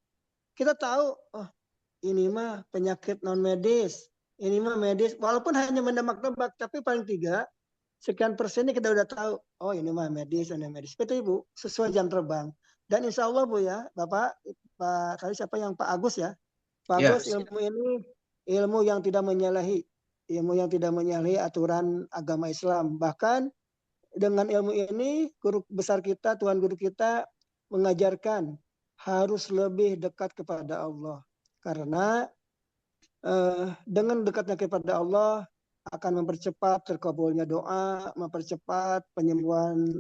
kita tahu, oh ini mah penyakit non medis, ini mah medis. Walaupun hanya menebak-nebak, tapi paling tidak sekian persennya kita udah tahu. Oh ini mah medis, ini medis. Betul Ibu, sesuai jam terbang. Dan insya Allah Bu ya, Bapak, Pak tadi siapa yang Pak Agus ya? Pak Ya, Agus, ilmu ini ilmu yang tidak menyalahi, ilmu yang tidak menyalahi aturan agama Islam. Bahkan dengan ilmu ini guru besar kita, Tuhan guru kita mengajarkan harus lebih dekat kepada Allah. Karena dengan dekatnya kepada Allah akan mempercepat terkabulnya doa, mempercepat penyembuhan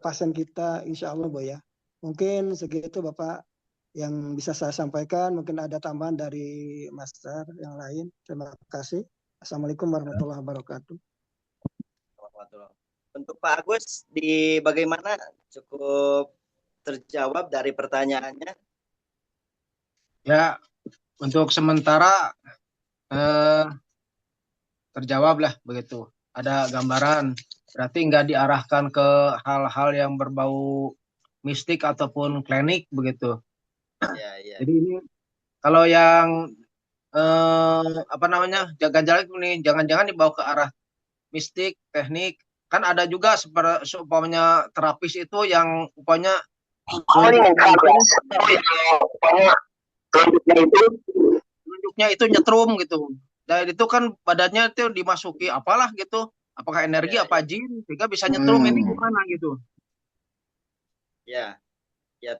pasien kita, insya Allah Bu ya. Mungkin segitu Bapak yang bisa saya sampaikan. Mungkin ada tambahan dari Master yang lain. Terima kasih. Assalamualaikum warahmatullahi wabarakatuh. Untuk Pak Agus, bagaimana cukup terjawab dari pertanyaannya? ya untuk sementara terjawab lah begitu. Ada gambaran, berarti nggak diarahkan ke hal-hal yang berbau mistik ataupun klinik begitu. Ya. Jadi ini kalau yang jangan-jangan nih, jangan-jangan dibawa ke arah mistik, teknik. Kan ada juga seumpamanya terapis itu yang upanya tunjuknya itu nyetrum gitu. Dan itu kan badannya itu dimasuki apalah gitu. Apakah energi apa jin sehingga bisa nyetrum, ini gimana gitu. Ya,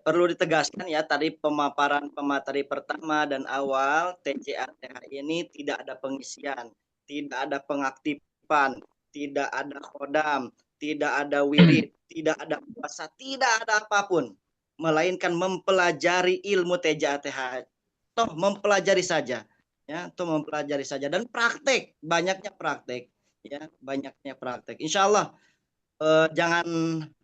perlu ditegaskan ya, tadi pemaparan pemateri pertama dan awal TJATH ini tidak ada pengisian, tidak ada pengaktifan, tidak ada khodam, tidak ada wirid, tidak ada puasa, tidak ada apapun, melainkan mempelajari ilmu TJATH. Toh mempelajari saja, ya, dan praktek, banyaknya praktek, ya, banyaknya praktek. Insya Allah jangan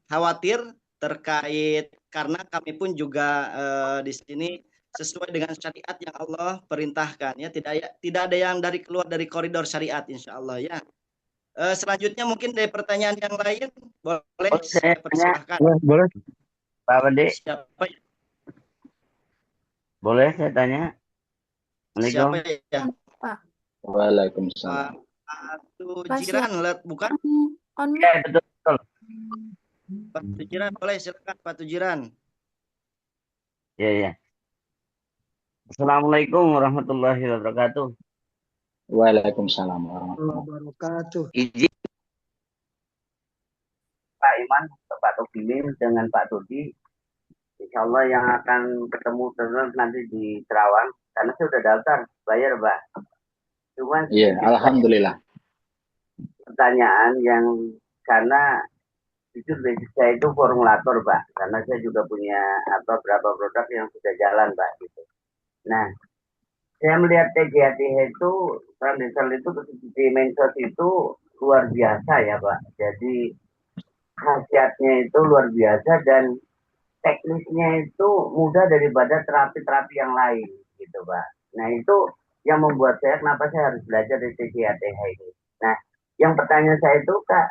khawatir terkait, karena kami pun juga di sini sesuai dengan syariat yang Allah perintahkan, ya, tidak ada yang keluar dari koridor syariat, insya Allah ya. Selanjutnya mungkin dari pertanyaan yang lain, boleh saya persilahkan. Boleh Pak Bade, Siapa boleh saya tanya? Assalamualaikum. siapa ya? Pak. Waalaikumsalam. Pak Tujiran, bukan? Ya, betul. Pak Tujiran, boleh silakan Pak Tujiran. Ya. Assalamualaikum warahmatullahi wabarakatuh. Waalaikumsalam warahmatullahi Wabarakatuh. Izin Pak Iman, Pak Tobimin dengan Pak Dodi, insya Allah yang akan ketemu terus nanti di Terawang, karena saya sudah daftar, bayar Pak. Cuman alhamdulillah. Pertanyaan yang karena jujur basic saya itu formulator Pak, karena saya juga punya berapa produk yang sudah jalan Pak gitu. Nah, saya melihat TJATH itu transversal itu di mensos itu luar biasa ya Pak. Jadi khasiatnya itu luar biasa dan teknisnya itu mudah daripada terapi-terapi yang lain gitu Pak. Nah itu yang membuat saya kenapa saya harus belajar dari TJATH ini. Nah yang pertanyaan saya itu Kak,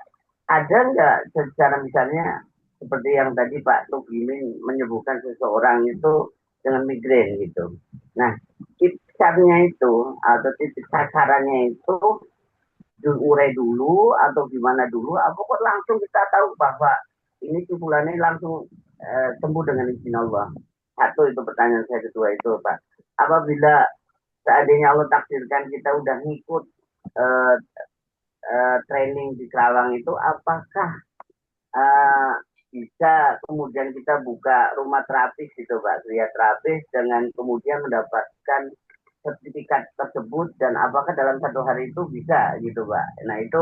ada nggak secara misalnya seperti yang tadi Pak Tugimin menyebutkan seseorang itu dengan migrain gitu. Nah titiknya itu atau titik sasarannya itu diurai dulu atau gimana dulu? Apa kok langsung kita tahu bahwa ini simpulannya langsung sembuh dengan izin Allah? Satu itu pertanyaan saya, kedua itu Pak. Apabila seandainya Allah takdirkan kita udah ngikut training di Kerawang itu, apakah bisa kemudian kita buka rumah terapis gitu Pak, kriya terapis dengan kemudian mendapatkan sertifikat tersebut, dan apakah dalam satu hari itu bisa gitu Pak. Nah itu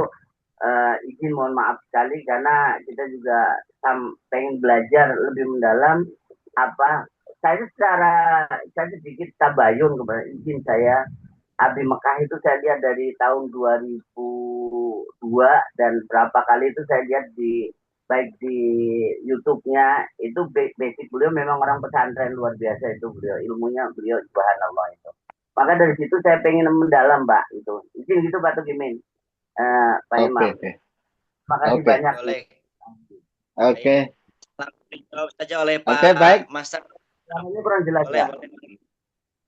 izin mohon maaf sekali karena kita juga pengen belajar lebih mendalam apa. Saya sedikit tabayun kepada izin saya, Abi Mekah itu saya lihat dari tahun 2002 dan berapa kali itu saya lihat baik di YouTube-nya itu basic beliau memang orang pesantren luar biasa itu ilmunya beliau subhanallah itu. Maka dari situ saya pengen mendalam Pak itu. Izin gitu Pak Tugimin. Pak Imam. Terima kasih banyak. Oke. Jawab saja oleh Pak Oke, baik. Master. Namanya kurang jelas boleh.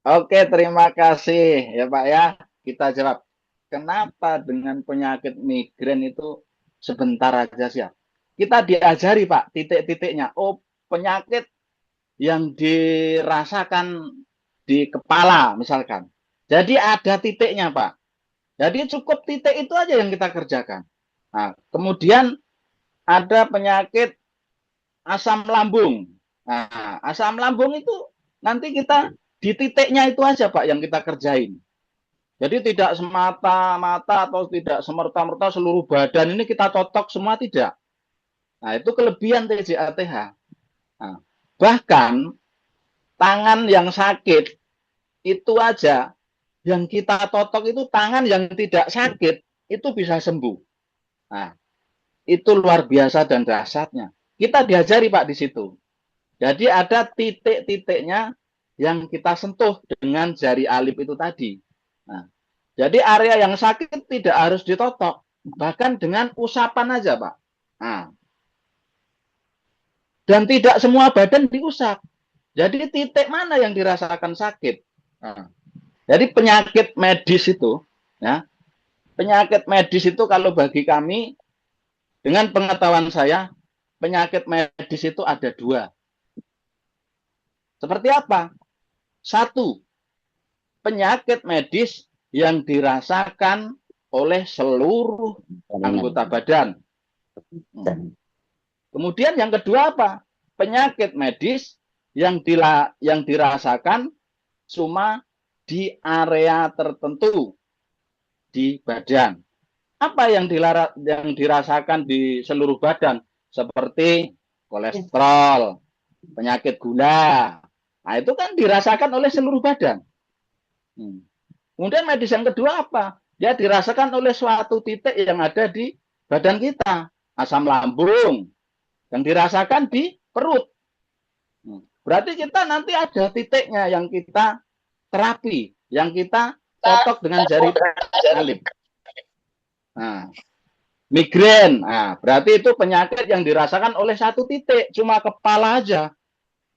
Oke, terima kasih ya Pak ya. Kita jawab. Kenapa dengan penyakit migrain itu sebentar aja sih ya? Kita diajari Pak titik-titiknya. Oh, penyakit yang dirasakan di kepala misalkan. Jadi ada titiknya Pak. Jadi cukup titik itu aja yang kita kerjakan. Nah, kemudian ada penyakit asam lambung. Nah, asam lambung itu nanti kita di titiknya itu aja Pak yang kita kerjain. Jadi tidak semata-mata atau tidak semerta-merta seluruh badan ini kita totok semua, tidak. Nah, itu kelebihan TJATH. Nah, bahkan tangan yang sakit itu aja yang kita totok itu tangan yang tidak sakit itu bisa sembuh. Nah, itu luar biasa dan dahsyatnya. Kita diajari Pak di situ. Jadi ada titik-titiknya yang kita sentuh dengan jari alif itu tadi. Nah, jadi area yang sakit tidak harus ditotok, bahkan dengan usapan aja Pak. Nah, dan tidak semua badan diusap. Jadi titik mana yang dirasakan sakit? Nah, jadi penyakit medis itu, ya, penyakit medis itu kalau bagi kami, dengan pengetahuan saya, penyakit medis itu ada dua. Seperti apa? Satu, penyakit medis yang dirasakan oleh seluruh anggota badan. Kemudian yang kedua apa? Penyakit medis yang dirasakan cuma di area tertentu di badan. Apa yang dirasakan di seluruh badan? Seperti kolesterol, penyakit gula. Nah, itu kan dirasakan oleh seluruh badan. Kemudian medis yang kedua apa? Dia dirasakan oleh suatu titik yang ada di badan kita. Asam lambung, yang dirasakan di perut. Berarti kita nanti ada titiknya yang kita terapi, yang kita totok dengan jari alif. Nah, migrain. Nah, berarti itu penyakit yang dirasakan oleh satu titik, cuma kepala aja.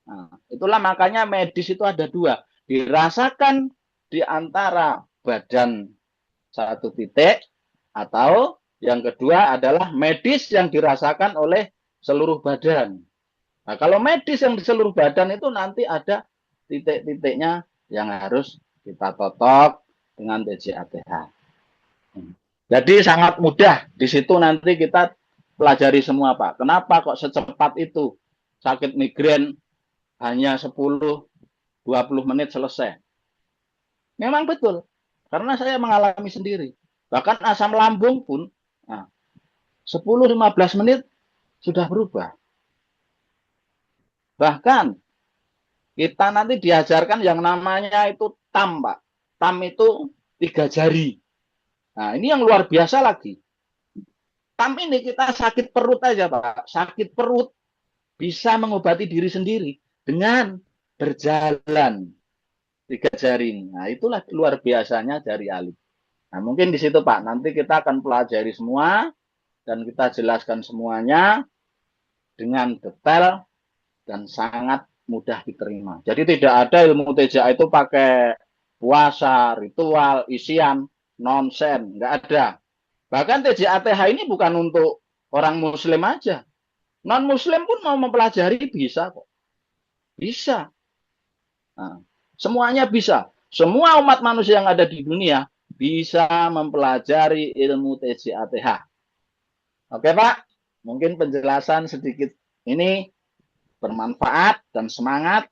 Nah, itulah makanya medis itu ada dua. Dirasakan di antara badan satu titik, atau yang kedua adalah medis yang dirasakan oleh seluruh badan. Nah, kalau medis yang di seluruh badan itu nanti ada titik-titiknya yang harus kita totok dengan TJATH. Jadi sangat mudah. Di situ nanti kita pelajari semua Pak. Kenapa kok secepat itu sakit migrain hanya 10-20 menit selesai? Memang betul. Karena saya mengalami sendiri. Bahkan asam lambung pun 10-15 menit sudah berubah. Bahkan kita nanti diajarkan yang namanya itu TAM, Pak. TAM itu 3 jari. Nah, ini yang luar biasa lagi. TAM ini kita sakit perut aja, Pak. Sakit perut bisa mengobati diri sendiri dengan berjalan 3 jari ini. Nah, itulah luar biasanya jari alif. Nah, mungkin di situ, Pak. Nanti kita akan pelajari semua dan kita jelaskan semuanya dengan detail dan sangat mudah diterima. Jadi tidak ada ilmu TJA itu pakai puasa, ritual, isian, nonsen, nggak ada. Bahkan TJATH ini bukan untuk orang muslim aja. Non-muslim pun mau mempelajari bisa kok. Bisa. Nah, semuanya bisa. Semua umat manusia yang ada di dunia bisa mempelajari ilmu TJATH. Oke Pak, mungkin penjelasan sedikit ini bermanfaat dan semangat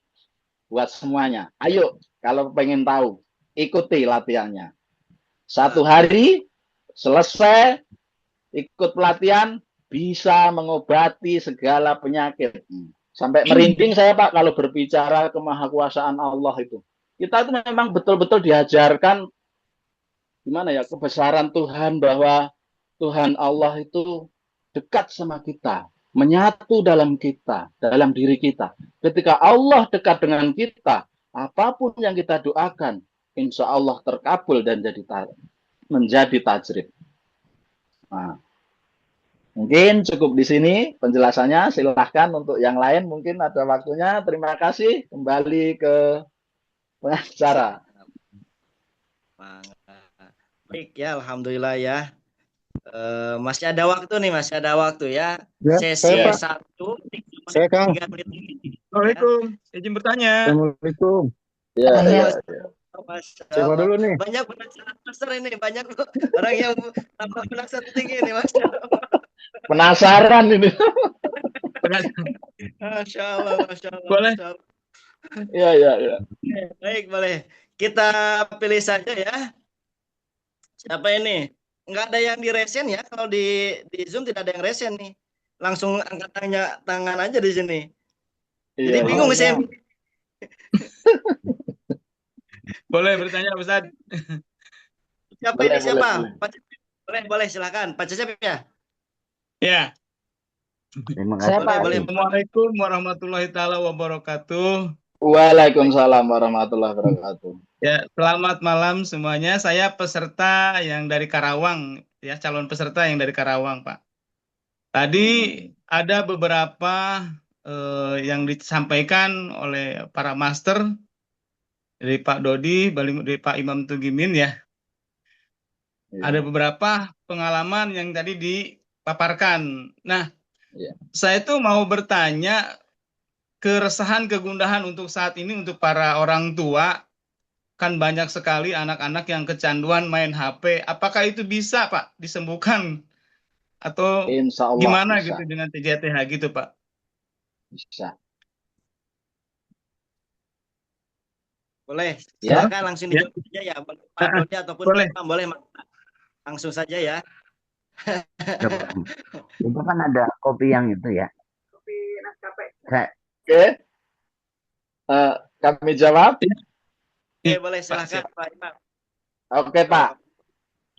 buat semuanya. Ayo, kalau pengen tahu, ikuti latihannya. 1 hari selesai ikut pelatihan, bisa mengobati segala penyakit. Sampai merinding saya Pak kalau berbicara kemahakuasaan Allah itu. Kita itu memang betul-betul diajarkan gimana ya, kebesaran Tuhan, bahwa Tuhan Allah itu dekat sama kita, menyatu dalam kita, dalam diri kita. Ketika Allah dekat dengan kita, apapun yang kita doakan, insya Allah terkabul dan menjadi tajrib. Nah, mungkin cukup di sini penjelasannya. Silahkan untuk yang lain, mungkin ada waktunya. Terima kasih. Kembali ke pengacara. Baik ya, alhamdulillah ya. Masih ada waktu nih, masih ada waktu ya. Ya, Sesi saya Pak. 1 Saya Kang. 3 menit ini. Assalamualaikum, izin bertanya. Assalamualaikum. Ya, ya, Masya Siapa Allah. dulu nih? Banyak penasaran master ini, banyak orang yang tambah penasaran tinggi ini, Masya Allah. penasaran ini. Masya Allah, Masya Allah. Boleh. Masya Allah. Ya, ya, ya. Baik, boleh. Kita pilih saja ya. Siapa ini? Nggak ada yang di resen ya. Kalau di Zoom tidak ada yang resen nih. Langsung angkat tangan aja di sini. Jadi Iya. bingung saya. Boleh bertanya, Ustaz? Siapa Boleh, ini siapa? boleh. Pak Cecep. Boleh, silakan. Pak Cecep ya. Ya. Terima kasih. Boleh. Assalamualaikum warahmatullahi taala wabarakatuh. Waalaikumsalam warahmatullahi wabarakatuh. Ya, selamat malam semuanya. Saya peserta yang dari Karawang, ya, calon peserta yang dari Karawang, Pak. Tadi ada beberapa yang disampaikan oleh para master dari Pak Dodi, dari Pak Imam Tugimin ya. Ada beberapa pengalaman yang tadi dipaparkan. Nah, saya tuh mau bertanya keresahan, kegundahan untuk saat ini untuk para orang tua. Kan banyak sekali anak-anak yang kecanduan main HP. Apakah itu bisa, Pak, disembuhkan? Atau Insya Allah gimana bisa. gitu dengan TJATH gitu, Pak? Bisa. Boleh. Ya. Silakan langsung dijawab saja ya. Pak Dodi ataupun Boleh. Pak Imam, boleh. Langsung saja ya. Itu kan ada kopi yang itu ya. Kopi Nescafe. Oke. Kami jawab. Oke, boleh silakan Pak Imam. Oke, Pak.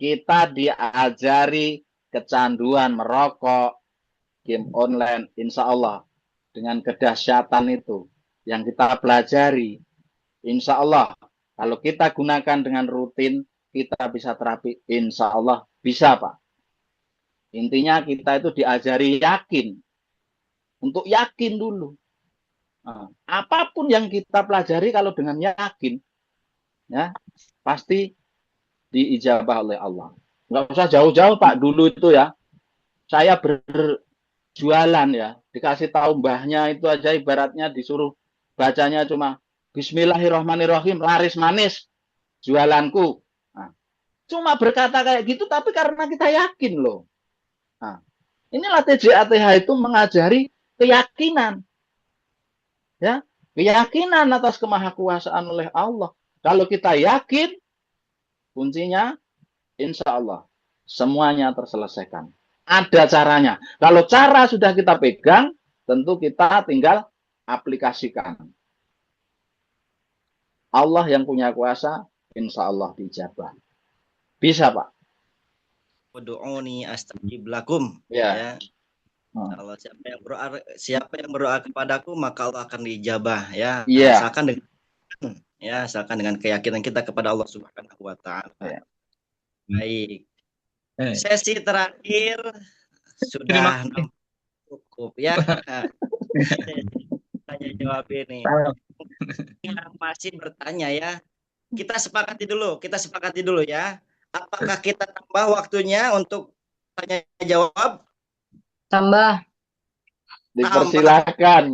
Kita diajari kecanduan merokok, game online, insya Allah. Dengan kedahsyatan itu yang kita pelajari. Insya Allah, kalau kita gunakan dengan rutin, kita bisa terapi. Insya Allah, bisa, Pak. Intinya kita itu diajari yakin. Untuk yakin dulu. Nah, apapun yang kita pelajari kalau dengan yakin, ya pasti diijabah oleh Allah. Nggak usah jauh-jauh, Pak. Dulu itu ya, saya berjualan ya, dikasih tahu mbahnya itu aja ibaratnya disuruh bacanya cuma Bismillahirrahmanirrahim, laris manis jualanku. Nah, cuma berkata kayak gitu, tapi karena kita yakin loh. Nah, inilah TJATH itu mengajari keyakinan. Ya, keyakinan atas kemahakuasaan oleh Allah. Kalau kita yakin, kuncinya insya Allah semuanya terselesaikan. Ada caranya. Kalau cara sudah kita pegang, tentu kita tinggal aplikasikan. Allah yang punya kuasa, insya Allah dijabah. Bisa, Pak. Ud'uni astajib lakum. Ya. Allah siapa yang berdoa kepadaku maka Allah akan dijabah ya. Iya. Asalkan dengan keyakinan kita kepada Allah Subhanahu wa taala. Ya. Baik. Sesi terakhir sudah cukup ya. Tanya jawab ini. Yang masih bertanya ya. Kita sepakati dulu ya. Apakah kita tambah waktunya untuk tanya jawab? Tambah. Dipersilahkan.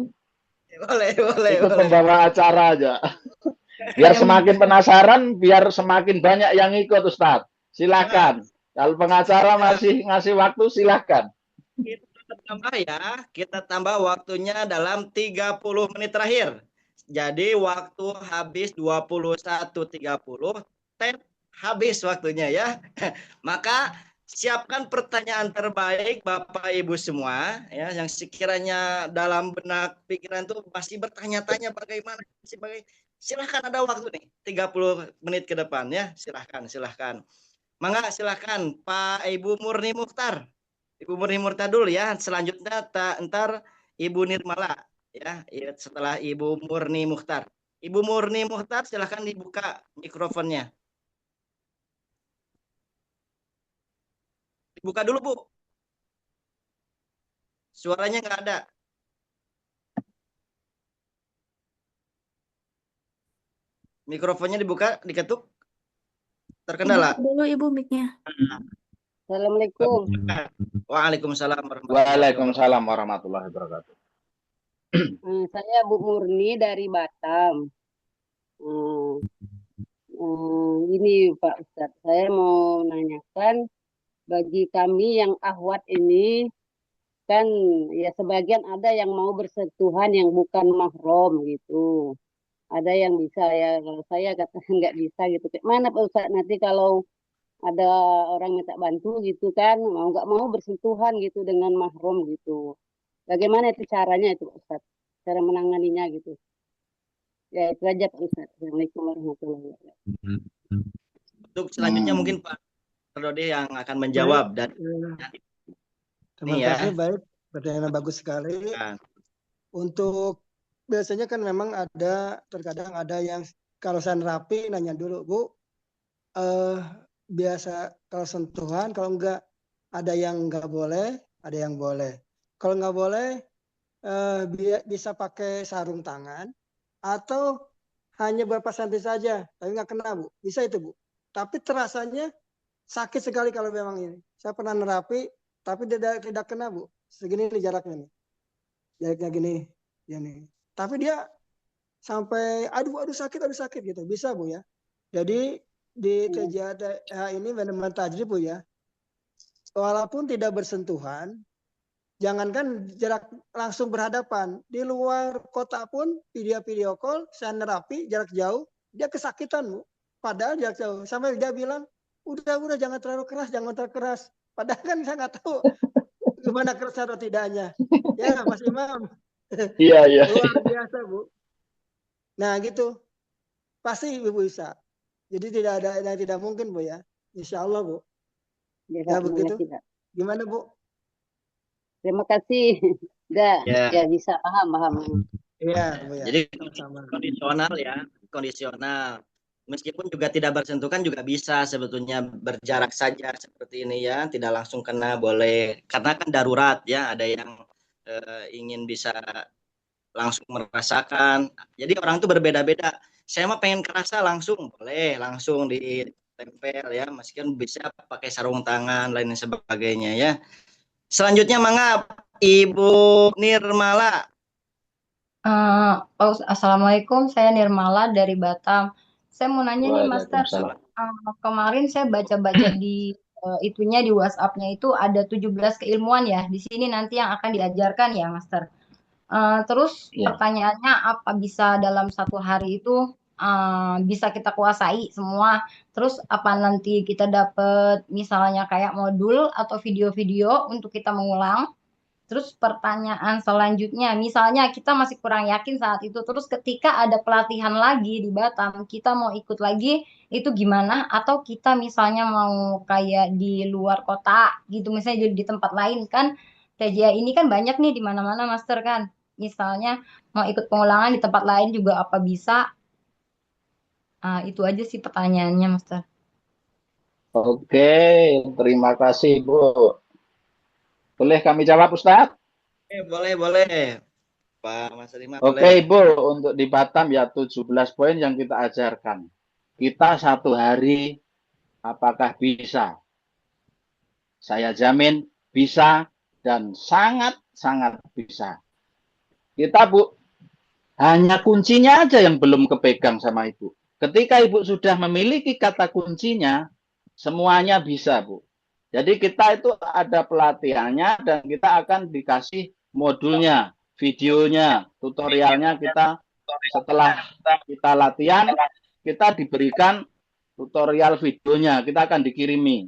Boleh. Itu pembawa acara aja. Biar semakin penasaran, biar semakin banyak yang ikut, Ustadz. Silakan. Kalau pengacara masih ngasih waktu, silakan. Kita tambah waktunya dalam 30 menit terakhir. Jadi waktu habis 21.30, habis waktunya ya. Maka siapkan pertanyaan terbaik Bapak Ibu semua ya, yang sekiranya dalam benak pikiran itu masih bertanya-tanya bagaimana silahkan, ada waktu nih 30 menit ke depan ya, silahkan. Mangga silahkan Pak Ibu Murni Mukhtar. Ibu Murni Mukhtar dulu ya, selanjutnya ntar Ibu Nirmala ya, setelah Ibu Murni Mukhtar. Ibu Murni Mukhtar silahkan dibuka mikrofonnya. Buka dulu, Bu. Suaranya nggak ada. Mikrofonnya dibuka, diketuk. Terkendala. Dibuka dulu Ibu mic-nya. Assalamualaikum. Waalaikumsalam warahmatullahi wabarakatuh. Waalaikumsalam warahmatullahi wabarakatuh. Saya Bu Murni dari Batam. Ini Pak Ustadz, saya mau nanyakan bagi kami yang ahwat ini kan ya sebagian ada yang mau bersentuhan yang bukan mahram gitu. Ada yang bisa ya, kalau saya katakan nggak bisa gitu. Kayak mana Pak Ustadz nanti kalau ada orang minta bantu gitu kan, mau nggak mau bersentuhan gitu dengan mahram gitu. Bagaimana itu caranya itu Pak Ustadz? Cara menanganinya gitu. Ya itu aja Pak Ustadz. Assalamualaikum warahmatullahi wabarakatuh. Untuk selanjutnya mungkin Pak Dodi yang akan menjawab dan Terima ini ya. kasih, baik. Pertanyaan bagus sekali. Nah, Untuk biasanya kan memang terkadang ada yang kalau saya rapi nanya dulu, Bu, biasa kalau sentuhan, kalau enggak ada yang enggak boleh, ada yang boleh. Kalau enggak boleh, bisa pakai sarung tangan atau hanya beberapa senti saja, tapi enggak kena, Bu. Bisa itu, Bu. Tapi terasanya sakit sekali kalau memang ini. Saya pernah nerapi, tapi tidak kena, Bu. Segini nih jaraknya nih. Jaraknya gini. Tapi dia sampai aduh sakit gitu. Bisa, Bu ya. Jadi di TJATH ini benar-benar tajrib, Bu ya. Walaupun tidak bersentuhan, jangankan jarak langsung berhadapan, di luar kota pun video call, saya nerapi jarak jauh, dia kesakitan, Bu. Padahal jarak jauh. Sampai dia bilang, udah jangan terlalu keras. Padahal kan saya nggak tahu gimana keras atau tidaknya. Ya, Mas Imam. Iya. Luar biasa, Bu. Nah, gitu. Pasti Ibu bisa. Jadi tidak ada yang tidak mungkin, Bu ya. Insya Allah, Bu. Ya begitu. Gimana, Bu? Terima kasih. Enggak, Ya. ya bisa paham. Iya, Bu ya. Jadi Sama. kondisional. Meskipun juga tidak bersentuhan juga bisa sebetulnya berjarak saja seperti ini ya, tidak langsung kena boleh. Karena kan darurat ya, ada yang ingin bisa langsung merasakan. Jadi orang itu berbeda-beda. Saya mah pengen kerasa langsung, boleh langsung ditempel ya, meskipun bisa pakai sarung tangan lain sebagainya ya. Selanjutnya mangga Ibu Nirmala. Assalamualaikum, saya Nirmala dari Batam. Saya mau nanya nih, Master. Kemarin saya baca-baca di itunya di WhatsApp-nya itu ada 17 keilmuan ya. Di sini nanti yang akan diajarkan ya, Master. Terus pertanyaannya apa bisa dalam satu hari itu bisa kita kuasai semua? Terus apa nanti kita dapat misalnya kayak modul atau video-video untuk kita mengulang? Terus pertanyaan selanjutnya, misalnya kita masih kurang yakin saat itu, terus ketika ada pelatihan lagi di Batam, kita mau ikut lagi, itu gimana? Atau kita misalnya mau kayak di luar kota gitu, misalnya di tempat lain kan, TJA ini kan banyak nih di mana-mana, Master kan. Misalnya mau ikut pengulangan di tempat lain juga apa bisa? Itu aja sih pertanyaannya, Master. Oke, terima kasih, Bu. Boleh kami jawab, Ustadz? Boleh. Pak Mas Rima, Oke, Ibu, untuk di Batam ya 17 poin yang kita ajarkan. Kita satu hari apakah bisa? Saya jamin bisa dan sangat-sangat bisa. Kita, Bu, hanya kuncinya aja yang belum kepegang sama Ibu. Ketika Ibu sudah memiliki kata kuncinya, semuanya bisa, Bu. Jadi kita itu ada pelatihannya dan kita akan dikasih modulnya, videonya, tutorialnya kita setelah kita latihan, kita diberikan tutorial videonya, kita akan dikirimi.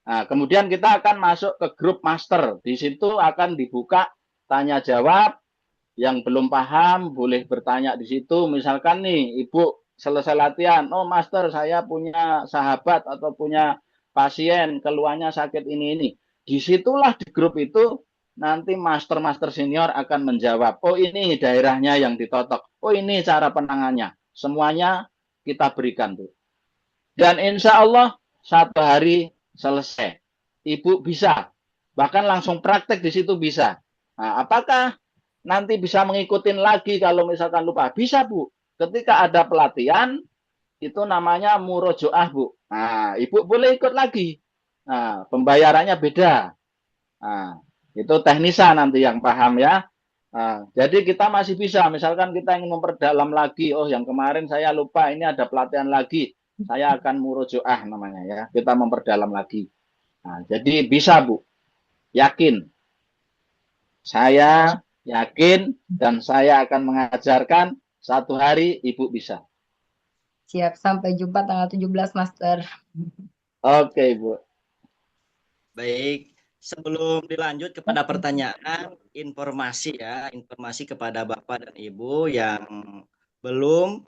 Nah, kemudian kita akan masuk ke grup master. Di situ akan dibuka tanya jawab, yang belum paham boleh bertanya di situ. Misalkan nih, Ibu selesai latihan, oh Master saya punya sahabat atau punya pasien keluarnya sakit ini. Disitulah di grup itu nanti master senior akan menjawab. Oh ini daerahnya yang ditotok. Oh ini cara penangannya. Semuanya kita berikan tuh. Dan insya Allah satu hari selesai. Ibu bisa. Bahkan langsung praktek di situ bisa. Nah, apakah nanti bisa mengikuti lagi kalau misalkan lupa? Bisa, Bu. Ketika ada pelatihan, itu namanya murojoah, Bu. Nah, Ibu boleh ikut lagi. Nah, pembayarannya beda. Nah, itu teknisa nanti yang paham ya. Nah, jadi kita masih bisa, misalkan kita ingin memperdalam lagi, oh yang kemarin saya lupa, ini ada pelatihan lagi, saya akan murojoah namanya ya, kita memperdalam lagi. Nah, jadi bisa Bu, yakin. Saya yakin dan saya akan mengajarkan satu hari Ibu bisa. Siap, sampai jumpa tanggal 17, Master. Oke, Bu. Baik, sebelum dilanjut kepada pertanyaan, informasi kepada Bapak dan Ibu yang belum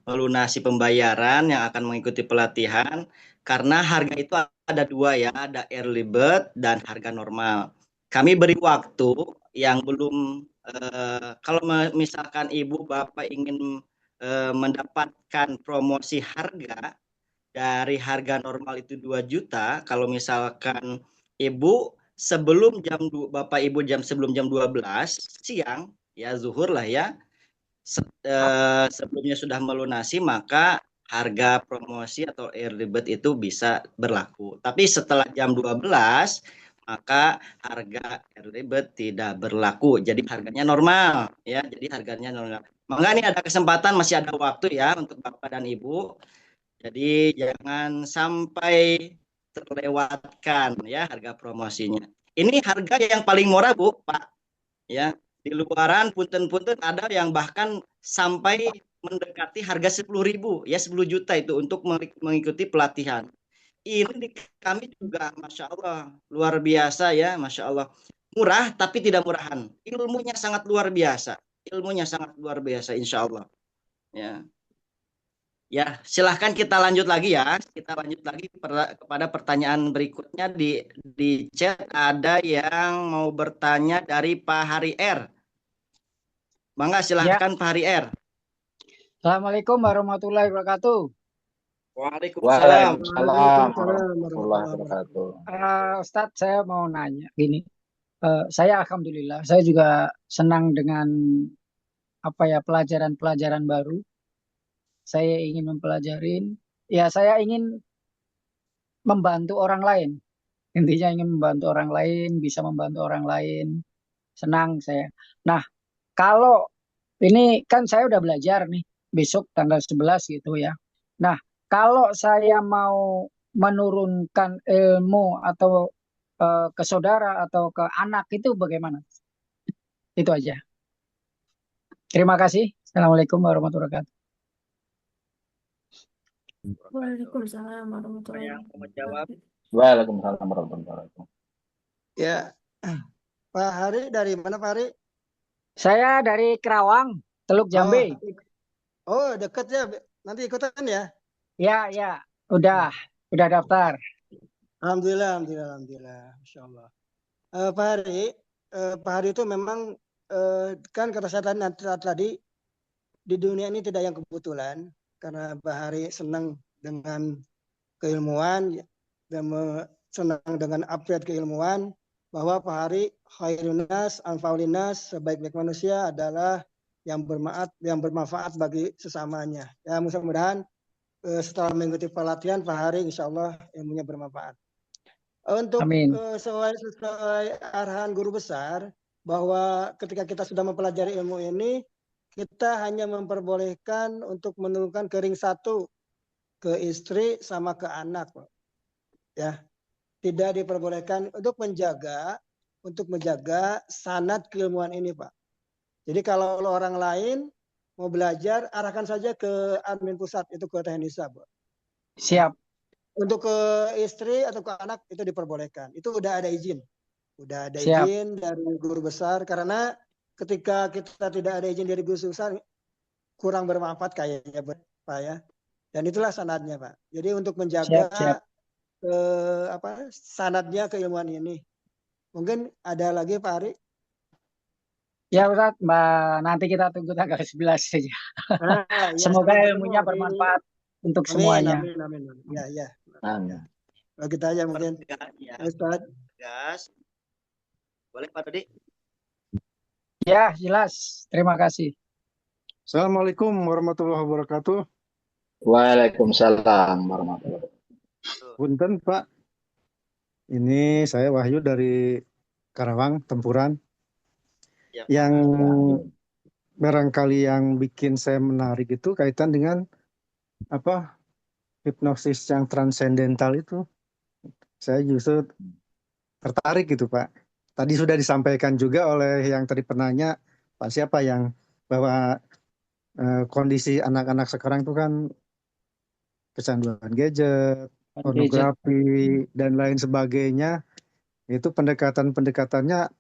melunasi pembayaran yang akan mengikuti pelatihan, karena harga itu ada dua ya, ada early bird dan harga normal. Kami beri waktu yang belum, kalau misalkan Ibu Bapak ingin mendapatkan promosi harga dari harga normal itu 2 juta, kalau misalkan Ibu Bapak Ibu sebelum jam 12 siang ya, zuhur lah ya, sebelumnya sudah melunasi, maka harga promosi atau early bird itu bisa berlaku. Tapi setelah jam 12 maka harga early bird tidak berlaku. Jadi harganya normal ya. Maka ini ada kesempatan, masih ada waktu ya untuk Bapak dan Ibu. Jadi jangan sampai terlewatkan ya harga promosinya. Ini harga yang paling murah, Bu, Pak. Ya, di luaran punten-punten ada yang bahkan sampai mendekati harga 10.000 ya, 10 juta itu untuk mengikuti pelatihan. Ini di kami juga Masya Allah luar biasa ya, Masya Allah. Murah tapi tidak murahan. Ilmunya sangat luar biasa. Insya Allah. Ya. Ya, silahkan kita lanjut lagi ya. Kita lanjut lagi kepada pertanyaan berikutnya. Di chat ada yang mau bertanya dari Pak Hari R. Mangga silahkan Pak Hari R. Assalamualaikum warahmatullahi wabarakatuh. Waalaikumsalam. Warahmatullahi wabarakatuh. Ustadz, saya mau nanya gini. Saya alhamdulillah, saya juga senang dengan pelajaran-pelajaran baru. Saya ingin mempelajarin, ya saya ingin membantu orang lain. Intinya ingin membantu orang lain, bisa membantu orang lain. Senang saya. Nah, kalau ini kan saya udah belajar nih, besok tanggal 11 gitu ya. Nah, kalau saya mau menurunkan ilmu atau ke saudara atau ke anak itu bagaimana? Itu aja. Terima kasih. Assalamualaikum warahmatullahi wabarakatuh. Waalaikumsalam warahmatullahi wabarakatuh. Waalaikumsalam warahmatullahi wabarakatuh. Ya, Pak Hari dari mana Pak Hari? Saya dari Kerawang, Teluk Jambe. Oh, dekat ya. Nanti ikutan ya? Ya, udah daftar. Alhamdulillah. Masya Allah. Pak Hari itu memang kan kata saya tadi di dunia ini tidak yang kebetulan, karena Pak Hari senang dengan keilmuan dan senang dengan upgrade keilmuan, bahwa Pak Hari khairun nas anfa'un nas, sebaik-baik manusia adalah yang bermanfaat bagi sesamanya. Ya, mudah-mudahan setelah mengikuti pelatihan Pak Hari insya Allah ilmunya bermanfaat. Untuk sesuai arahan guru besar, bahwa ketika kita sudah mempelajari ilmu ini, kita hanya memperbolehkan untuk menurunkan ke ring 1 ke istri sama ke anak, ya. Tidak diperbolehkan untuk menjaga sanad keilmuan ini, Pak. Jadi kalau orang lain mau belajar, arahkan saja ke admin pusat, itu ke teknisa, Pak. Siap. Untuk ke istri atau ke anak itu diperbolehkan. Itu udah ada izin. Siap. Izin dari guru besar, karena ketika kita tidak ada izin dari guru besar kurang bermanfaat kayaknya, Pak ya. Dan itulah sanadnya, Pak. Jadi untuk menjaga sanadnya keilmuan ini. Mungkin ada lagi Pak Ari? Ya Ustaz, nanti kita tunggu tanggal 11 saja. Semoga ilmunya bermanfaat untuk semuanya. Amin. Ya. Amin. Kita aja mungkin. Ustaz. Boleh Pak Dodi? Ya, jelas. Terima kasih. Assalamualaikum warahmatullahi wabarakatuh. Waalaikumsalam warahmatullahi wabarakatuh. Punten Pak, ini saya Wahyu dari Karawang, Tempuran. Ya, Pak. Yang barangkali yang bikin saya menarik itu kaitan dengan apa hipnosis yang transcendental itu. Saya justru tertarik gitu Pak. Tadi sudah disampaikan juga oleh yang tadi penanya Pak siapa yang bahwa kondisi anak-anak sekarang itu kan kecanduan gadget, pornografi dan lain sebagainya. Itu pendekatan-pendekatannya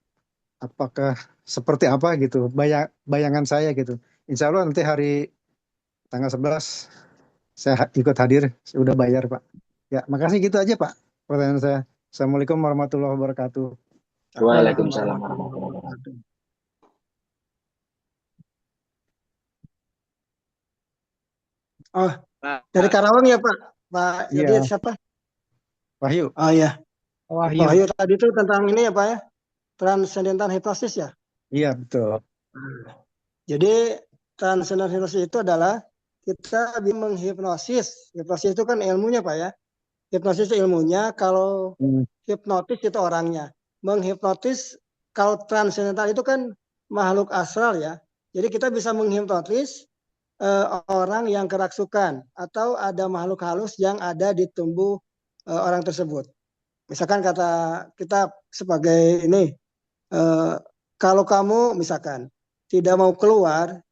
apakah seperti apa gitu? Bayangan saya gitu. Insya Allah nanti hari tanggal 11 saya ikut hadir, sudah bayar Pak. Ya, makasih gitu aja Pak pertanyaan saya. Assalamualaikum warahmatullahi wabarakatuh. Waalaikumsalam warahmatullahi wabarakatuh. Oh, Dari Karawang ya Pak? Pak jadi iya, siapa? Wahyu. Oh ya, Wahyu. Wahyu tadi itu tentang ini ya Pak ya, transcendental hypnosis ya. Iya, betul. Jadi transcendental hypnosis itu adalah kita bisa menghipnosis. Hipnosis itu kan ilmunya Pak ya. Hipnosis itu ilmunya, kalau hipnotis itu orangnya. Menghipnotis, kalau transcendental itu kan makhluk astral ya. Jadi kita bisa menghipnotis orang yang kerasukan atau ada makhluk halus yang ada di tubuh orang tersebut. Misalkan kata kita sebagai ini, kalau kamu misalkan tidak mau keluar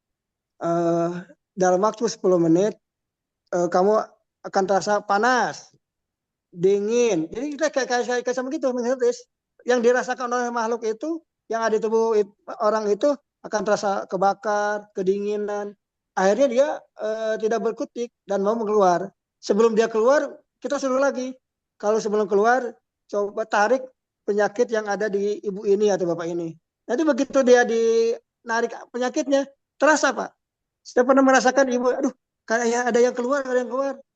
dalam waktu 10 menit, kamu akan terasa panas, dingin. Jadi kita kayak sama gitu menghipnotis. Yang dirasakan oleh makhluk itu, yang ada di tubuh orang itu akan terasa kebakar, kedinginan. Akhirnya dia tidak berkutik dan mau keluar. Sebelum dia keluar, kita suruh lagi. Kalau sebelum keluar, coba tarik penyakit yang ada di ibu ini atau bapak ini. Nanti begitu dia dinarik penyakitnya, terasa Pak. Saya pernah merasakan ibu, aduh, kayak ada yang keluar,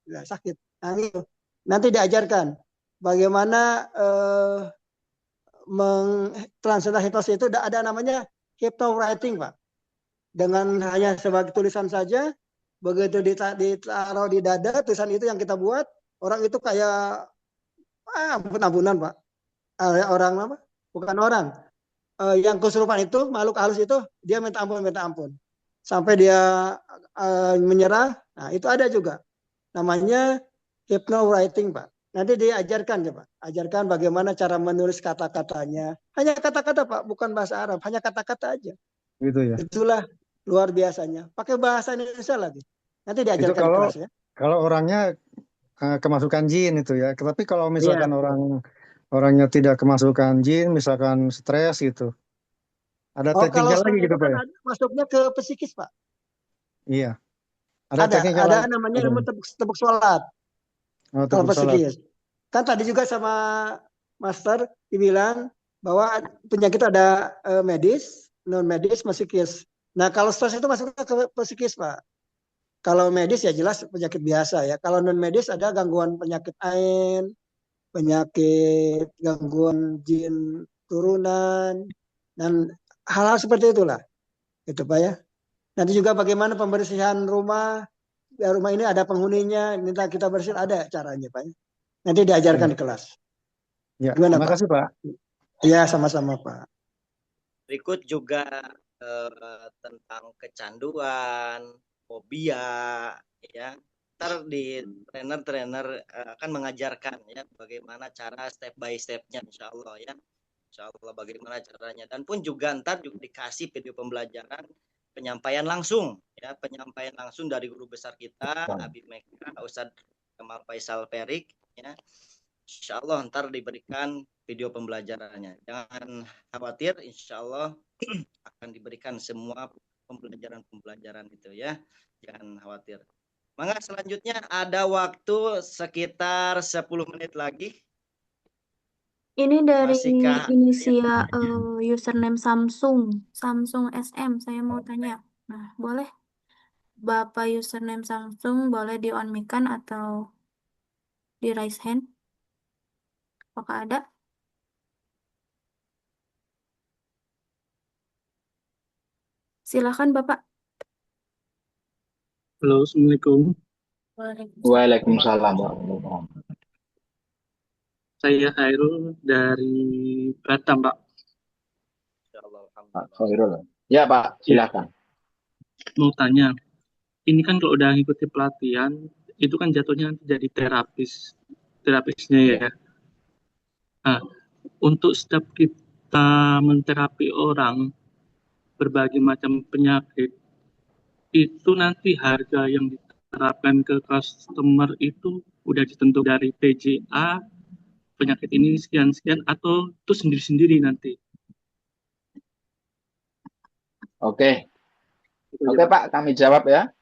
ya, sakit. Nah, gitu. Nanti diajarkan bagaimana transcendental hipnosis itu ada namanya hypnowriting Pak. Dengan hanya sebagai tulisan saja, begitu ditaruh di dada, tulisan itu yang kita buat, orang itu kayak ampun-ampunan Pak. Orang apa? Bukan orang. Yang kesurupan itu, makhluk halus itu, dia minta ampun. Sampai dia menyerah. Nah, itu ada juga. Namanya hypnowriting Pak. Nanti diajarkan ya Pak. Ajarkan bagaimana cara menulis kata-katanya. Hanya kata-kata Pak, bukan bahasa Arab. Hanya kata-kata aja. Gitu ya. Itulah luar biasanya. Pakai bahasa Indonesia lagi. Nanti Itu diajarkan di kelas ya. kalau orangnya kemasukan jin itu ya. Tapi kalau misalkan Iya. orangnya tidak kemasukan jin, misalkan stres gitu. Ada Oh, kalau tekniknya lagi stres gitu itu Pak kan ya? masuknya ke psikis Pak. Iya. Ada tekniknya Ada lagi. namanya ilmu tepuk sholat. Oh, Kalau tepuk sholat. psikis. Kan tadi juga sama Master dibilang bahwa penyakit ada medis, non medis, psikis. Nah, kalau stres itu masuknya ke psikis Pak. Kalau medis ya jelas penyakit biasa ya. Kalau non medis ada gangguan penyakit ain, penyakit gangguan jin turunan, dan hal-hal seperti itulah. Itu Pak ya. Nanti juga bagaimana pembersihan rumah. Ya, rumah ini ada penghuninya, minta kita bersihin, ada caranya Pak ya. Nanti diajarkan di kelas. Ya, Gimana terima Pak? kasih Pak. Ya, sama-sama Pak. Berikut juga tentang kecanduan, fobia, ya. Ntar di trainer akan mengajarkan ya bagaimana cara step by stepnya, insya Allah ya. Insya Allah bagaimana caranya. Dan pun juga ntar juga dikasih video pembelajaran penyampaian langsung ya, penyampaian langsung dari guru besar kita Habib Mekah Ustadz Kemal Faisal Perik ya. Insya Allah ntar diberikan video pembelajarannya. Jangan khawatir, insya Allah akan diberikan semua pembelajaran itu ya. Jangan khawatir. Mangga selanjutnya ada waktu sekitar 10 menit lagi. Ini dari Masihkah inisial username Samsung SM. Saya mau tanya. Nah, boleh Bapak username Samsung boleh di on mic-kan atau di raise hand? Apakah ada? Silakan Bapak. Halo, Assalamualaikum. Waalaikumsalam warahmatullahi wabarakatuh. Saya Khairul dari Batam, Pak. Pak Khairul. Ya Pak, Ya, silakan. mau tanya. Ini kan kalau udah ngikuti pelatihan, itu kan jatuhnya nanti jadi terapisnya ya. Nah, untuk setiap kita menterapi orang berbagai macam penyakit, itu nanti harga yang diterapkan ke customer itu udah ditentukan dari TJA, penyakit ini sekian-sekian, atau itu sendiri-sendiri nanti? Oke, Itu aja, oke Pak. Pak, kami jawab ya.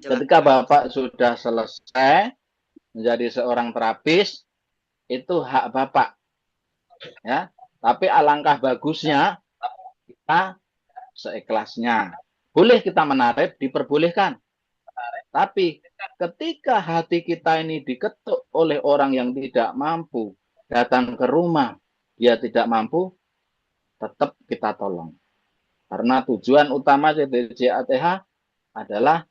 Ketika Bapak sudah selesai menjadi seorang terapis, itu hak Bapak. Ya, tapi alangkah bagusnya kita seikhlasnya. Boleh kita menarik, diperbolehkan. Tapi ketika hati kita ini diketuk oleh orang yang tidak mampu, datang ke rumah, dia tidak mampu, tetap kita tolong. Karena tujuan utama TJATH adalah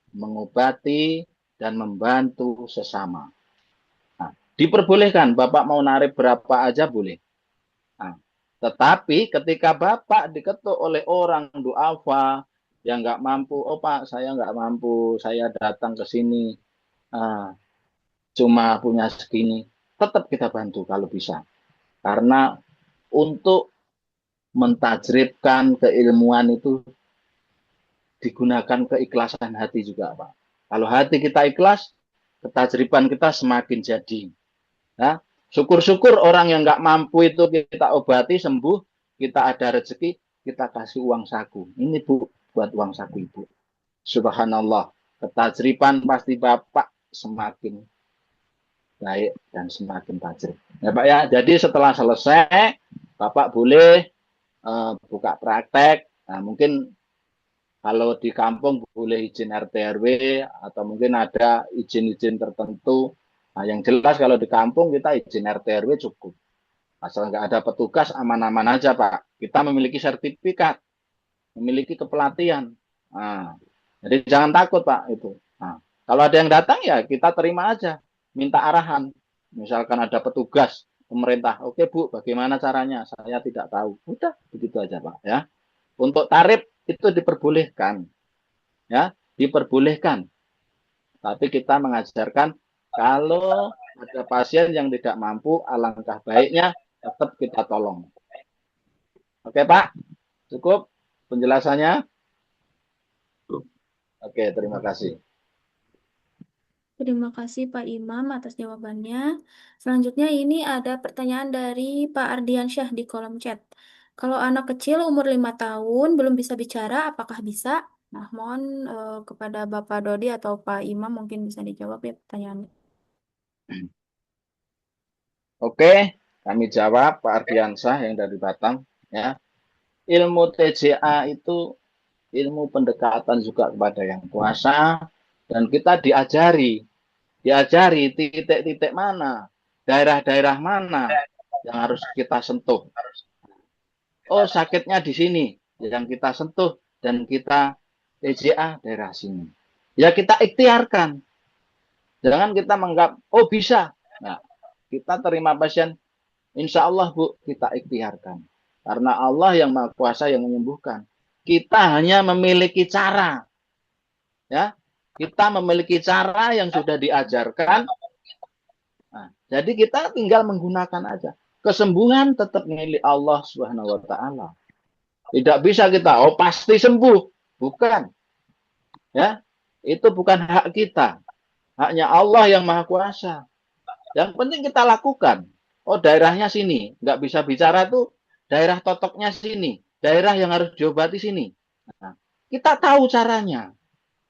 mengobati dan membantu sesama. Nah, diperbolehkan, Bapak mau narik berapa aja boleh. Nah, tetapi ketika Bapak diketuk oleh orang duafa yang nggak mampu, oh Pak, saya nggak mampu, saya datang ke sini cuma punya segini, tetap kita bantu kalau bisa. Karena untuk mentajribkan keilmuan itu digunakan keikhlasan hati juga, Pak. Kalau hati kita ikhlas, ketajriban kita semakin jadi. Ya, syukur-syukur orang yang nggak mampu itu kita obati, sembuh, kita ada rezeki, kita kasih uang saku. Ini Bu, buat uang saku Ibu. Subhanallah, ketajriban pasti Bapak semakin baik dan semakin tajrib. Ya Pak ya, jadi setelah selesai, Bapak boleh buka praktek. Nah, mungkin kalau di kampung boleh izin RT RW atau mungkin ada izin-izin tertentu. Nah, yang jelas kalau di kampung kita izin RT RW cukup. Asal nggak ada petugas, aman-aman aja Pak. Kita memiliki sertifikat, memiliki kepelatihan. Nah, jadi jangan takut Pak itu. Nah, kalau ada yang datang ya kita terima aja, minta arahan. Misalkan ada petugas pemerintah, oke Bu, bagaimana caranya? Saya tidak tahu. Udah begitu aja Pak ya. Untuk tarif itu diperbolehkan, ya, diperbolehkan. Tapi kita mengajarkan kalau ada pasien yang tidak mampu, alangkah baiknya tetap kita tolong. Oke Pak, cukup penjelasannya? Oke, terima kasih. Terima kasih Pak Imam atas jawabannya. Selanjutnya ini ada pertanyaan dari Pak Ardiansyah di kolom chat. Kalau anak kecil umur 5 tahun belum bisa bicara, apakah bisa? Nah, mohon kepada Bapak Dodi atau Pak Imam mungkin bisa dijawab ya pertanyaannya. Oke, kami jawab Pak Ardiansyah yang dari Batam. Ya, ilmu TJA itu ilmu pendekatan juga kepada yang kuasa dan kita diajari titik-titik mana, daerah-daerah mana yang harus kita sentuh. Oh, sakitnya di sini, yang kita sentuh dan kita TJA daerah sini. Ya kita ikhtiarkan. Jangan kita menganggap, oh bisa. Nah, kita terima pasien, insya Allah Bu, kita ikhtiarkan. Karena Allah yang Maha Kuasa yang menyembuhkan. Kita hanya memiliki cara. Ya, kita memiliki cara yang sudah diajarkan. Nah, jadi kita tinggal menggunakan aja. Kesembuhan tetap milik Allah Subhanahu wa taala. Tidak bisa kita, oh pasti sembuh. Bukan. Ya, itu bukan hak kita. Haknya Allah yang Maha Kuasa. Yang penting kita lakukan. Oh daerahnya sini, nggak bisa bicara tuh daerah totoknya sini, daerah yang harus diobati sini. Nah, kita tahu caranya.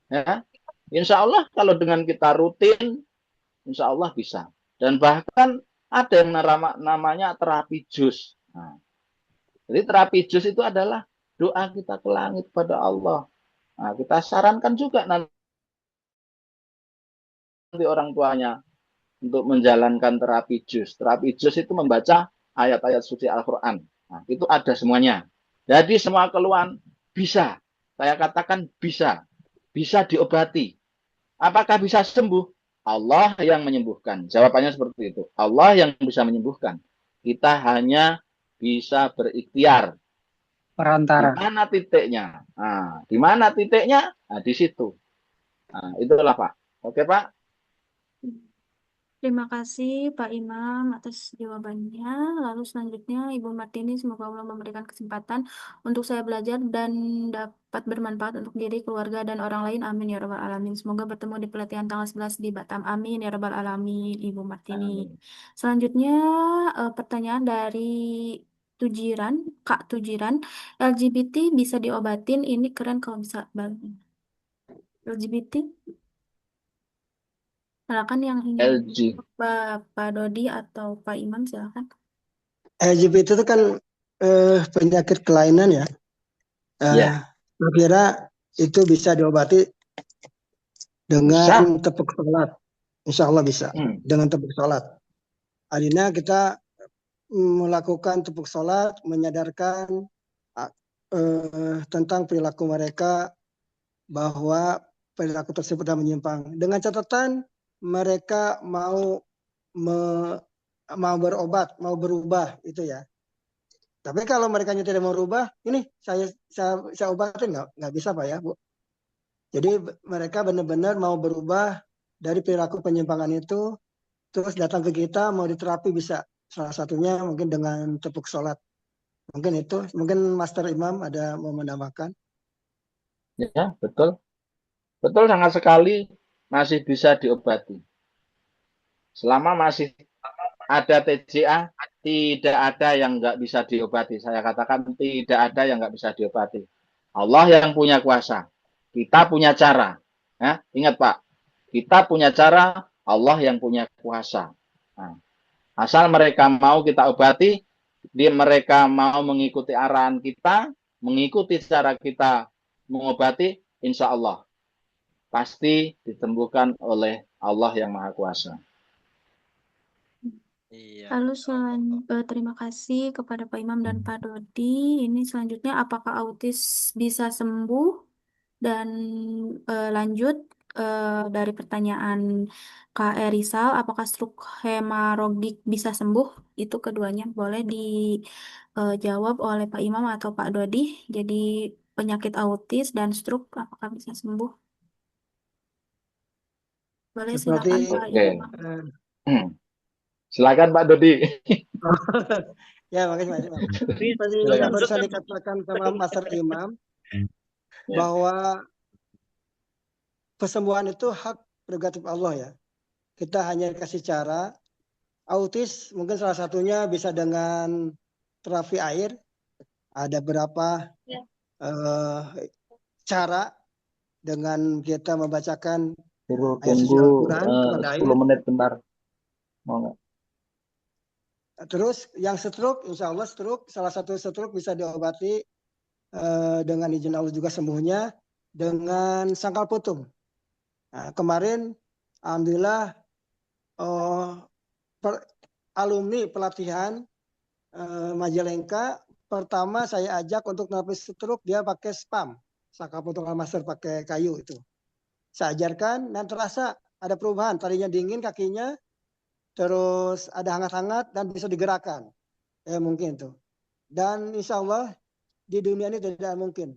Ya, insya Allah kalau dengan kita rutin, insya Allah bisa. Dan bahkan ada yang namanya terapi jus. Nah, jadi terapi jus itu adalah doa kita ke langit pada Allah. Nah, kita sarankan juga nanti orang tuanya untuk menjalankan terapi jus. Terapi jus itu membaca ayat-ayat suci Al-Quran. Nah, itu ada semuanya. Jadi semua keluhan bisa. Saya katakan bisa. bisa diobati. Apakah bisa sembuh? Allah yang menyembuhkan. Jawabannya seperti itu. Allah yang bisa menyembuhkan. Kita hanya bisa berikhtiar. Di Perantara. mana titiknya? Nah, di mana titiknya? Nah, di situ. Nah, itulah Pak. Oke Pak? Terima kasih Pak Imam atas jawabannya. Lalu selanjutnya Ibu Martini, semoga Allah memberikan kesempatan untuk saya belajar dan dapat bermanfaat untuk diri, keluarga, dan orang lain. Amin ya Rabbal Alamin. Semoga bertemu di pelatihan tanggal 11 di Batam. Amin ya Rabbal Alamin, Ibu Martini. Amin. Selanjutnya pertanyaan dari Tujiran, Kak Tujiran. LGBT bisa diobatin, ini keren kalau bisa banget. LGBT? Silakan yang ingin LG. Pak Dodi atau Pak Imam silakan. LGBT itu kan penyakit kelainan ya. Ya. Saya kira itu bisa diobati dengan tepuk sholat. Insya Allah bisa. Dengan tepuk sholat. Artinya kita melakukan tepuk sholat, menyadarkan tentang perilaku mereka bahwa perilaku tersebut sudah menyimpang. Dengan catatan mereka mau berobat, mau berubah itu ya. Tapi kalau mereka tidak mau berubah, ini saya obatin nggak bisa Pak ya Bu. Jadi mereka benar-benar mau berubah dari perilaku penyimpangan itu, terus datang ke kita mau diterapi bisa. Salah satunya mungkin dengan tepuk sholat. Mungkin itu, mungkin Master Imam ada mau menambahkan. Ya, betul. Betul sangat sekali, masih bisa diobati. Selama masih ada TJA, tidak ada yang nggak bisa diobati. Saya katakan tidak ada yang nggak bisa diobati. Allah yang punya kuasa. Kita punya cara. Ya, ingat Pak, kita punya cara, Allah yang punya kuasa. Nah, asal mereka mau kita obati, mereka mau mengikuti arahan kita, mengikuti cara kita mengobati, insya Allah pasti disembuhkan oleh Allah yang Maha Kuasa. Lalu terima kasih kepada Pak Imam dan Pak Dodi. Ini selanjutnya, apakah autis bisa sembuh? Dan lanjut dari pertanyaan Kak Erisal, apakah stroke hemoragik bisa sembuh? Itu keduanya boleh dijawab oleh Pak Imam atau Pak Dodi. Jadi penyakit autis dan stroke apakah bisa sembuh? Boleh, silakan Pak Imam. Silakan Pak Dodi. Ya, makasih. Seperti yang barusan dikatakan sama Master Imam, bahwa kesembuhan itu hak prerogatif Allah ya. Kita hanya kasih cara. Autis mungkin salah satunya bisa dengan terapi air. Ada berapa cara dengan kita membacakan ayat suci Al-Quran kepada air. 10 menit bentar. Mau nggak? Terus yang stroke, insya Allah salah satu stroke bisa diobati dengan izin Allah juga sembuhnya dengan sangkal putung. Nah, kemarin alhamdulillah alumni pelatihan Majalengka pertama saya ajak untuk terapi stroke, dia pakai spam, sangkal putung Al-Master pakai kayu itu. Saya ajarkan dan terasa ada perubahan, tadinya dingin kakinya, terus ada hangat-hangat dan bisa digerakkan. Mungkin itu. Dan insya Allah di dunia ini tidak mungkin.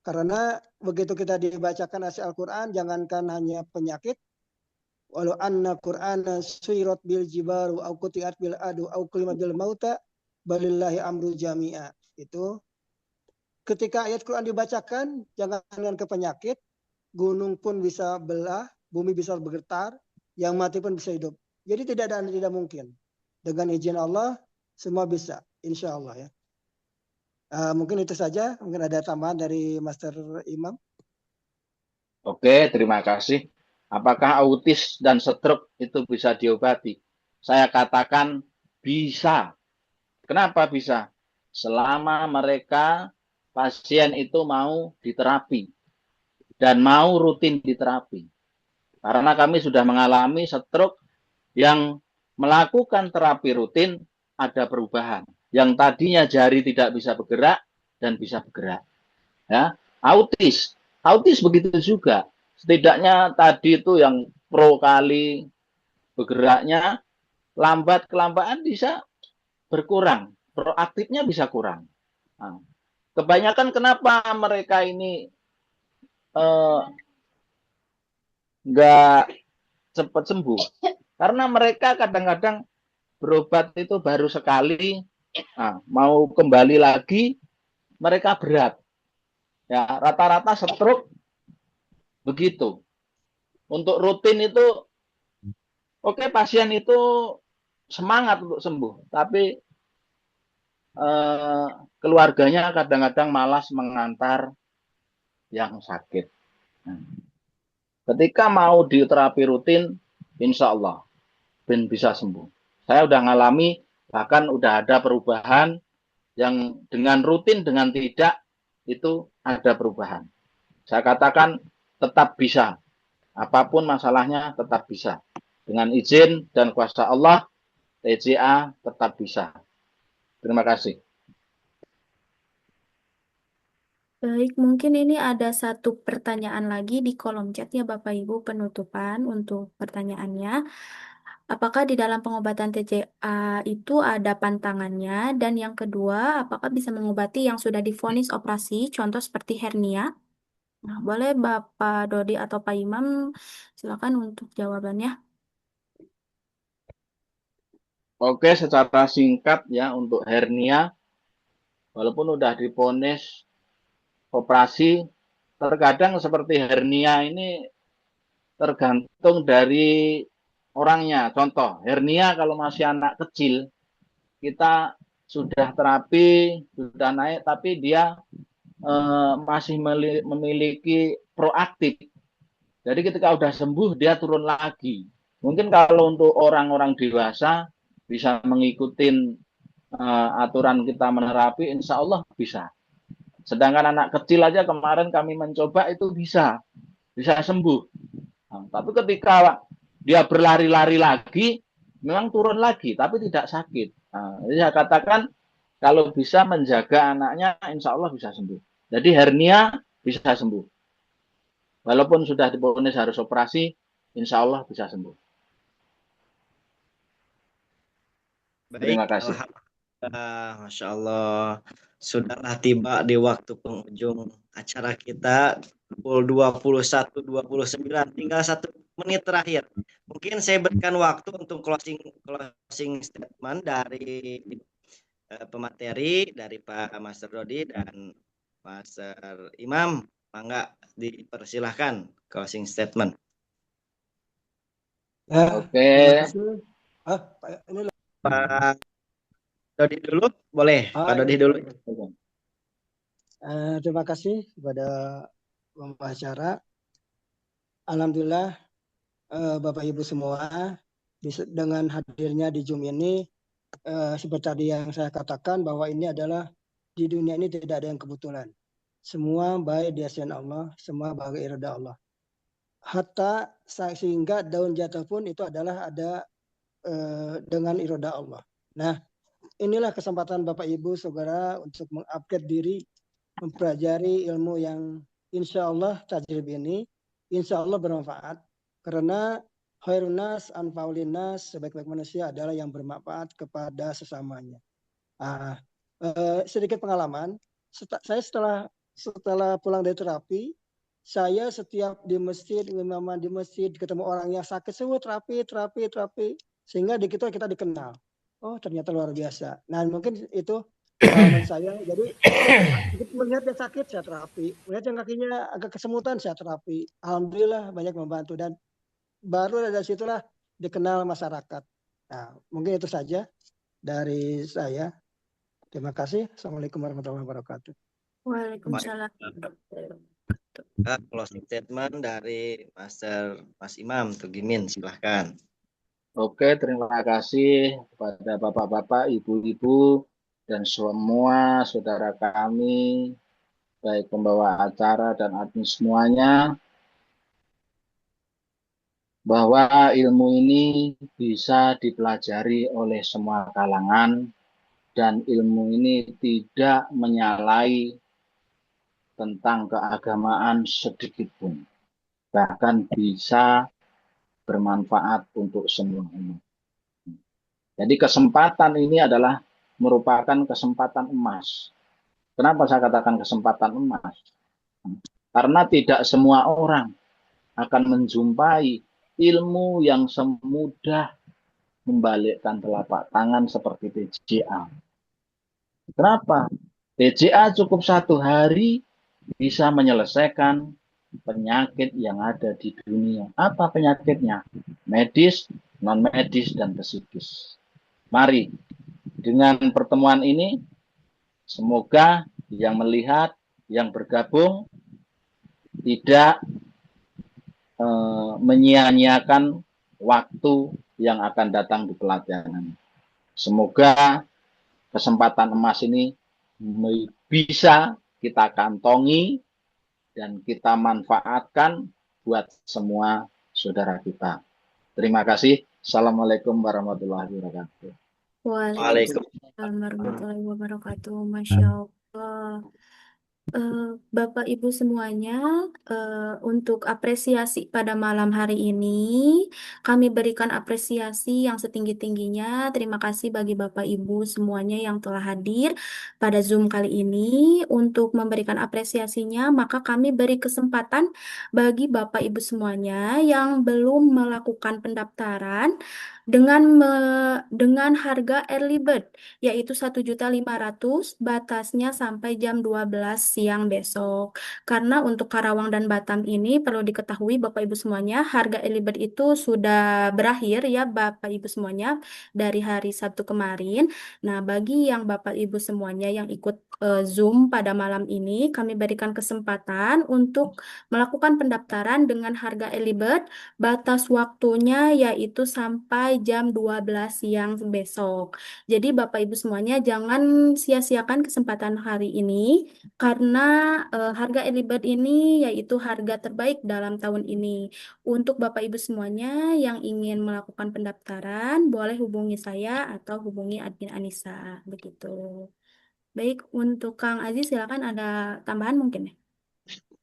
Karena begitu kita dibacakan ayat Al-Quran, jangankan hanya penyakit, walau anna Qur'ana suyirat bil jibaru au qutiat bil adu au kulimat bil mauta balillahi amru jami'a. Itu ketika ayat Quran dibacakan, jangan ke penyakit, gunung pun bisa belah, bumi bisa bergetar, yang mati pun bisa hidup. Jadi tidak ada yang tidak mungkin. Dengan izin Allah semua bisa, insya Allah ya. Mungkin itu saja. Mungkin ada tambahan dari Master Imam. Oke, terima kasih. Apakah autis dan stroke itu bisa diobati? Saya katakan bisa. Kenapa bisa? Selama mereka pasien itu mau diterapi dan mau rutin diterapi. Karena kami sudah mengalami stroke yang melakukan terapi rutin ada perubahan. Yang tadinya jari tidak bisa bergerak dan bisa bergerak. Ya, autis Autis begitu juga. Setidaknya tadi itu yang pro kali bergeraknya, lambat kelamaan bisa berkurang, proaktifnya bisa kurang. Nah, kebanyakan kenapa mereka ini nggak cepat sembuh? Karena mereka kadang-kadang berobat itu baru sekali, mau kembali lagi mereka berat. Ya, rata-rata stroke begitu. Untuk rutin itu, oke, pasien itu semangat untuk sembuh, tapi keluarganya kadang-kadang malas mengantar yang sakit. Ketika mau di terapi rutin, insya Allah Ben bisa sembuh. Saya udah ngalami, bahkan udah ada perubahan yang dengan rutin, dengan tidak, itu ada perubahan. Saya katakan tetap bisa. Apapun masalahnya tetap bisa. Dengan izin dan kuasa Allah, TJA tetap bisa. Terima kasih. Baik, mungkin ini ada satu pertanyaan lagi di kolom chat ya Bapak Ibu, penutupan untuk pertanyaannya. Apakah di dalam pengobatan TJA itu ada pantangannya? Dan yang kedua, apakah bisa mengobati yang sudah divonis operasi, contoh seperti hernia? Nah, boleh Bapak Dodi atau Pak Imam, silakan untuk jawabannya. Oke, secara singkat ya, untuk hernia, walaupun udah divonis operasi, terkadang seperti hernia ini tergantung dari orangnya. Contoh, hernia kalau masih anak kecil, kita sudah terapi, sudah naik, tapi dia masih memiliki proaktif. Jadi ketika udah sembuh, dia turun lagi. Mungkin kalau untuk orang-orang dewasa, bisa mengikuti aturan kita menerapi, insya Allah bisa. Sedangkan anak kecil aja kemarin kami mencoba itu bisa sembuh. Nah, tapi ketika dia berlari-lari lagi, memang turun lagi, tapi tidak sakit. Nah, jadi saya katakan kalau bisa menjaga anaknya, insya Allah bisa sembuh. Jadi hernia bisa sembuh. Walaupun sudah divonis harus operasi, insya Allah bisa sembuh. Baik, Terima kasih. Alhamdulillah, Masya Allah. Sudahlah tiba di waktu penghujung acara kita, pukul 21.29, tinggal 1 menit terakhir. Mungkin saya berikan waktu untuk closing statement dari pemateri, dari Pak Master Dodi dan Master Imam. Mangga dipersilahkan closing statement. Oke. Ini Pak Dodi dulu, boleh? Pak Dodi dulu. Terima kasih kepada pembicara. Alhamdulillah, Bapak Ibu semua, dengan hadirnya di Zoom ini, seperti tadi yang saya katakan bahwa ini adalah di dunia ini tidak ada yang kebetulan. Semua baik di asian Allah, semua baik irada Allah. Hatta sehingga daun jatuh pun itu adalah ada dengan irada Allah. Nah, inilah kesempatan Bapak Ibu saudara untuk mengupgrade diri, mempelajari ilmu yang insya Allah tajrib ini, insya Allah bermanfaat. Karena khairun nas anfa'ulin nas, sebaik-baik manusia adalah yang bermanfaat kepada sesamanya. Sedikit pengalaman, saya setelah pulang dari terapi, saya setiap di masjid, imaman di masjid, ketemu orang yang sakit, semua terapi, sehingga di kita dikenal. Oh, ternyata luar biasa. Nah, mungkin itu pengalaman saya. Jadi melihat yang sakit saya terapi, melihat yang kakinya agak kesemutan saya terapi. Alhamdulillah banyak membantu dan baru dari situlah dikenal masyarakat. Nah, mungkin itu saja dari saya. Terima kasih. Assalamualaikum warahmatullahi wabarakatuh. Waalaikumsalam. Closing statement dari Mas Imam Tugimin, silahkan. Oke, terima kasih kepada bapak-bapak, ibu-ibu, dan semua saudara kami, baik pembawa acara dan admin semuanya, bahwa ilmu ini bisa dipelajari oleh semua kalangan, dan ilmu ini tidak menyalahi tentang keagamaan sedikit pun. Bahkan bisa bermanfaat untuk semua umat. Jadi kesempatan ini adalah merupakan kesempatan emas. Kenapa saya katakan kesempatan emas? Karena tidak semua orang akan menjumpai ilmu yang semudah membalikkan telapak tangan seperti TJA. Kenapa? TJA cukup 1 hari bisa menyelesaikan penyakit yang ada di dunia. Apa penyakitnya? Medis, non-medis, dan psikis. Mari, dengan pertemuan ini, semoga yang melihat, yang bergabung, tidak menyia-nyiakan waktu yang akan datang di pelatihan. Semoga kesempatan emas ini bisa kita kantongi dan kita manfaatkan buat semua saudara kita. Terima kasih. Assalamualaikum warahmatullahi wabarakatuh. Waalaikumsalam warahmatullahi wabarakatuh. Masya Allah. Bapak Ibu semuanya, untuk apresiasi pada malam hari ini, kami berikan apresiasi yang setinggi-tingginya. Terima kasih bagi Bapak Ibu semuanya yang telah hadir pada Zoom kali ini. Untuk memberikan apresiasinya, maka kami beri kesempatan bagi Bapak Ibu semuanya yang belum melakukan pendaftaran dengan harga early bird, yaitu 1.500.000, batasnya sampai jam 12 siang besok. Karena untuk Karawang dan Batam ini perlu diketahui Bapak Ibu semuanya, harga early bird itu sudah berakhir ya Bapak Ibu semuanya dari hari Sabtu kemarin. Nah, bagi yang Bapak Ibu semuanya yang ikut Zoom pada malam ini, kami berikan kesempatan untuk melakukan pendaftaran dengan harga early bird, batas waktunya yaitu sampai jam 12 siang besok. Jadi Bapak Ibu semuanya jangan sia-siakan kesempatan hari ini karena harga early bird ini yaitu harga terbaik dalam tahun ini. Untuk Bapak Ibu semuanya yang ingin melakukan pendaftaran boleh hubungi saya atau hubungi admin Anissa begitu. Baik, untuk Kang Aziz silakan ada tambahan mungkin ya?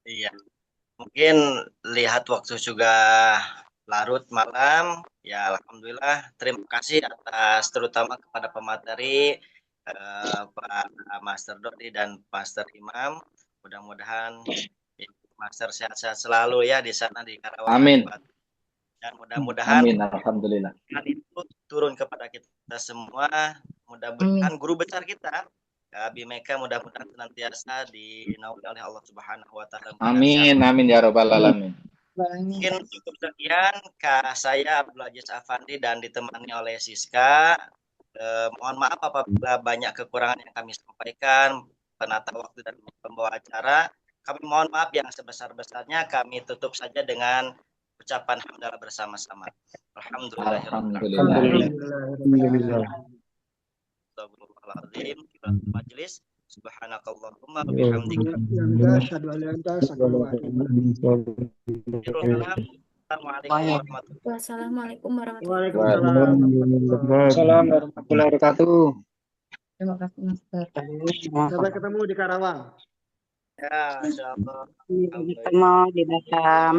Iya. Mungkin lihat waktu juga larut malam, ya alhamdulillah terima kasih atas terutama kepada pemateri Pak Master Dodi dan Master Imam. Mudah-mudahan Master sehat-sehat selalu ya di sana di Karawang. Amin. Dan mudah-mudahan Amin, alhamdulillah. itu turun kepada kita semua. Mudah-mudahan guru besar kita Bimeka mudah-mudahan senantiasa dinaungi oleh Allah Subhanahu wa taala. Amin, amin ya rabbal alamin. Mungkin cukup sekian saya Abdul Aziz Afandi dan ditemani oleh Siska. Mohon maaf apabila banyak kekurangan yang kami sampaikan, penata waktu dan pembawa acara. Kami mohon maaf yang sebesar-besarnya. Kami tutup saja dengan ucapan hamdalah bersama-sama. Alhamdulillah. Astagfirullahaladzim. Majelis. Subhanakallahumma wa bihamdika. Wassalamualaikum warahmatullahi wabarakatuh. Terima kasih, Master. Sampai ketemu di Karawang. Ya, insyaallah. Ketemu di Batam.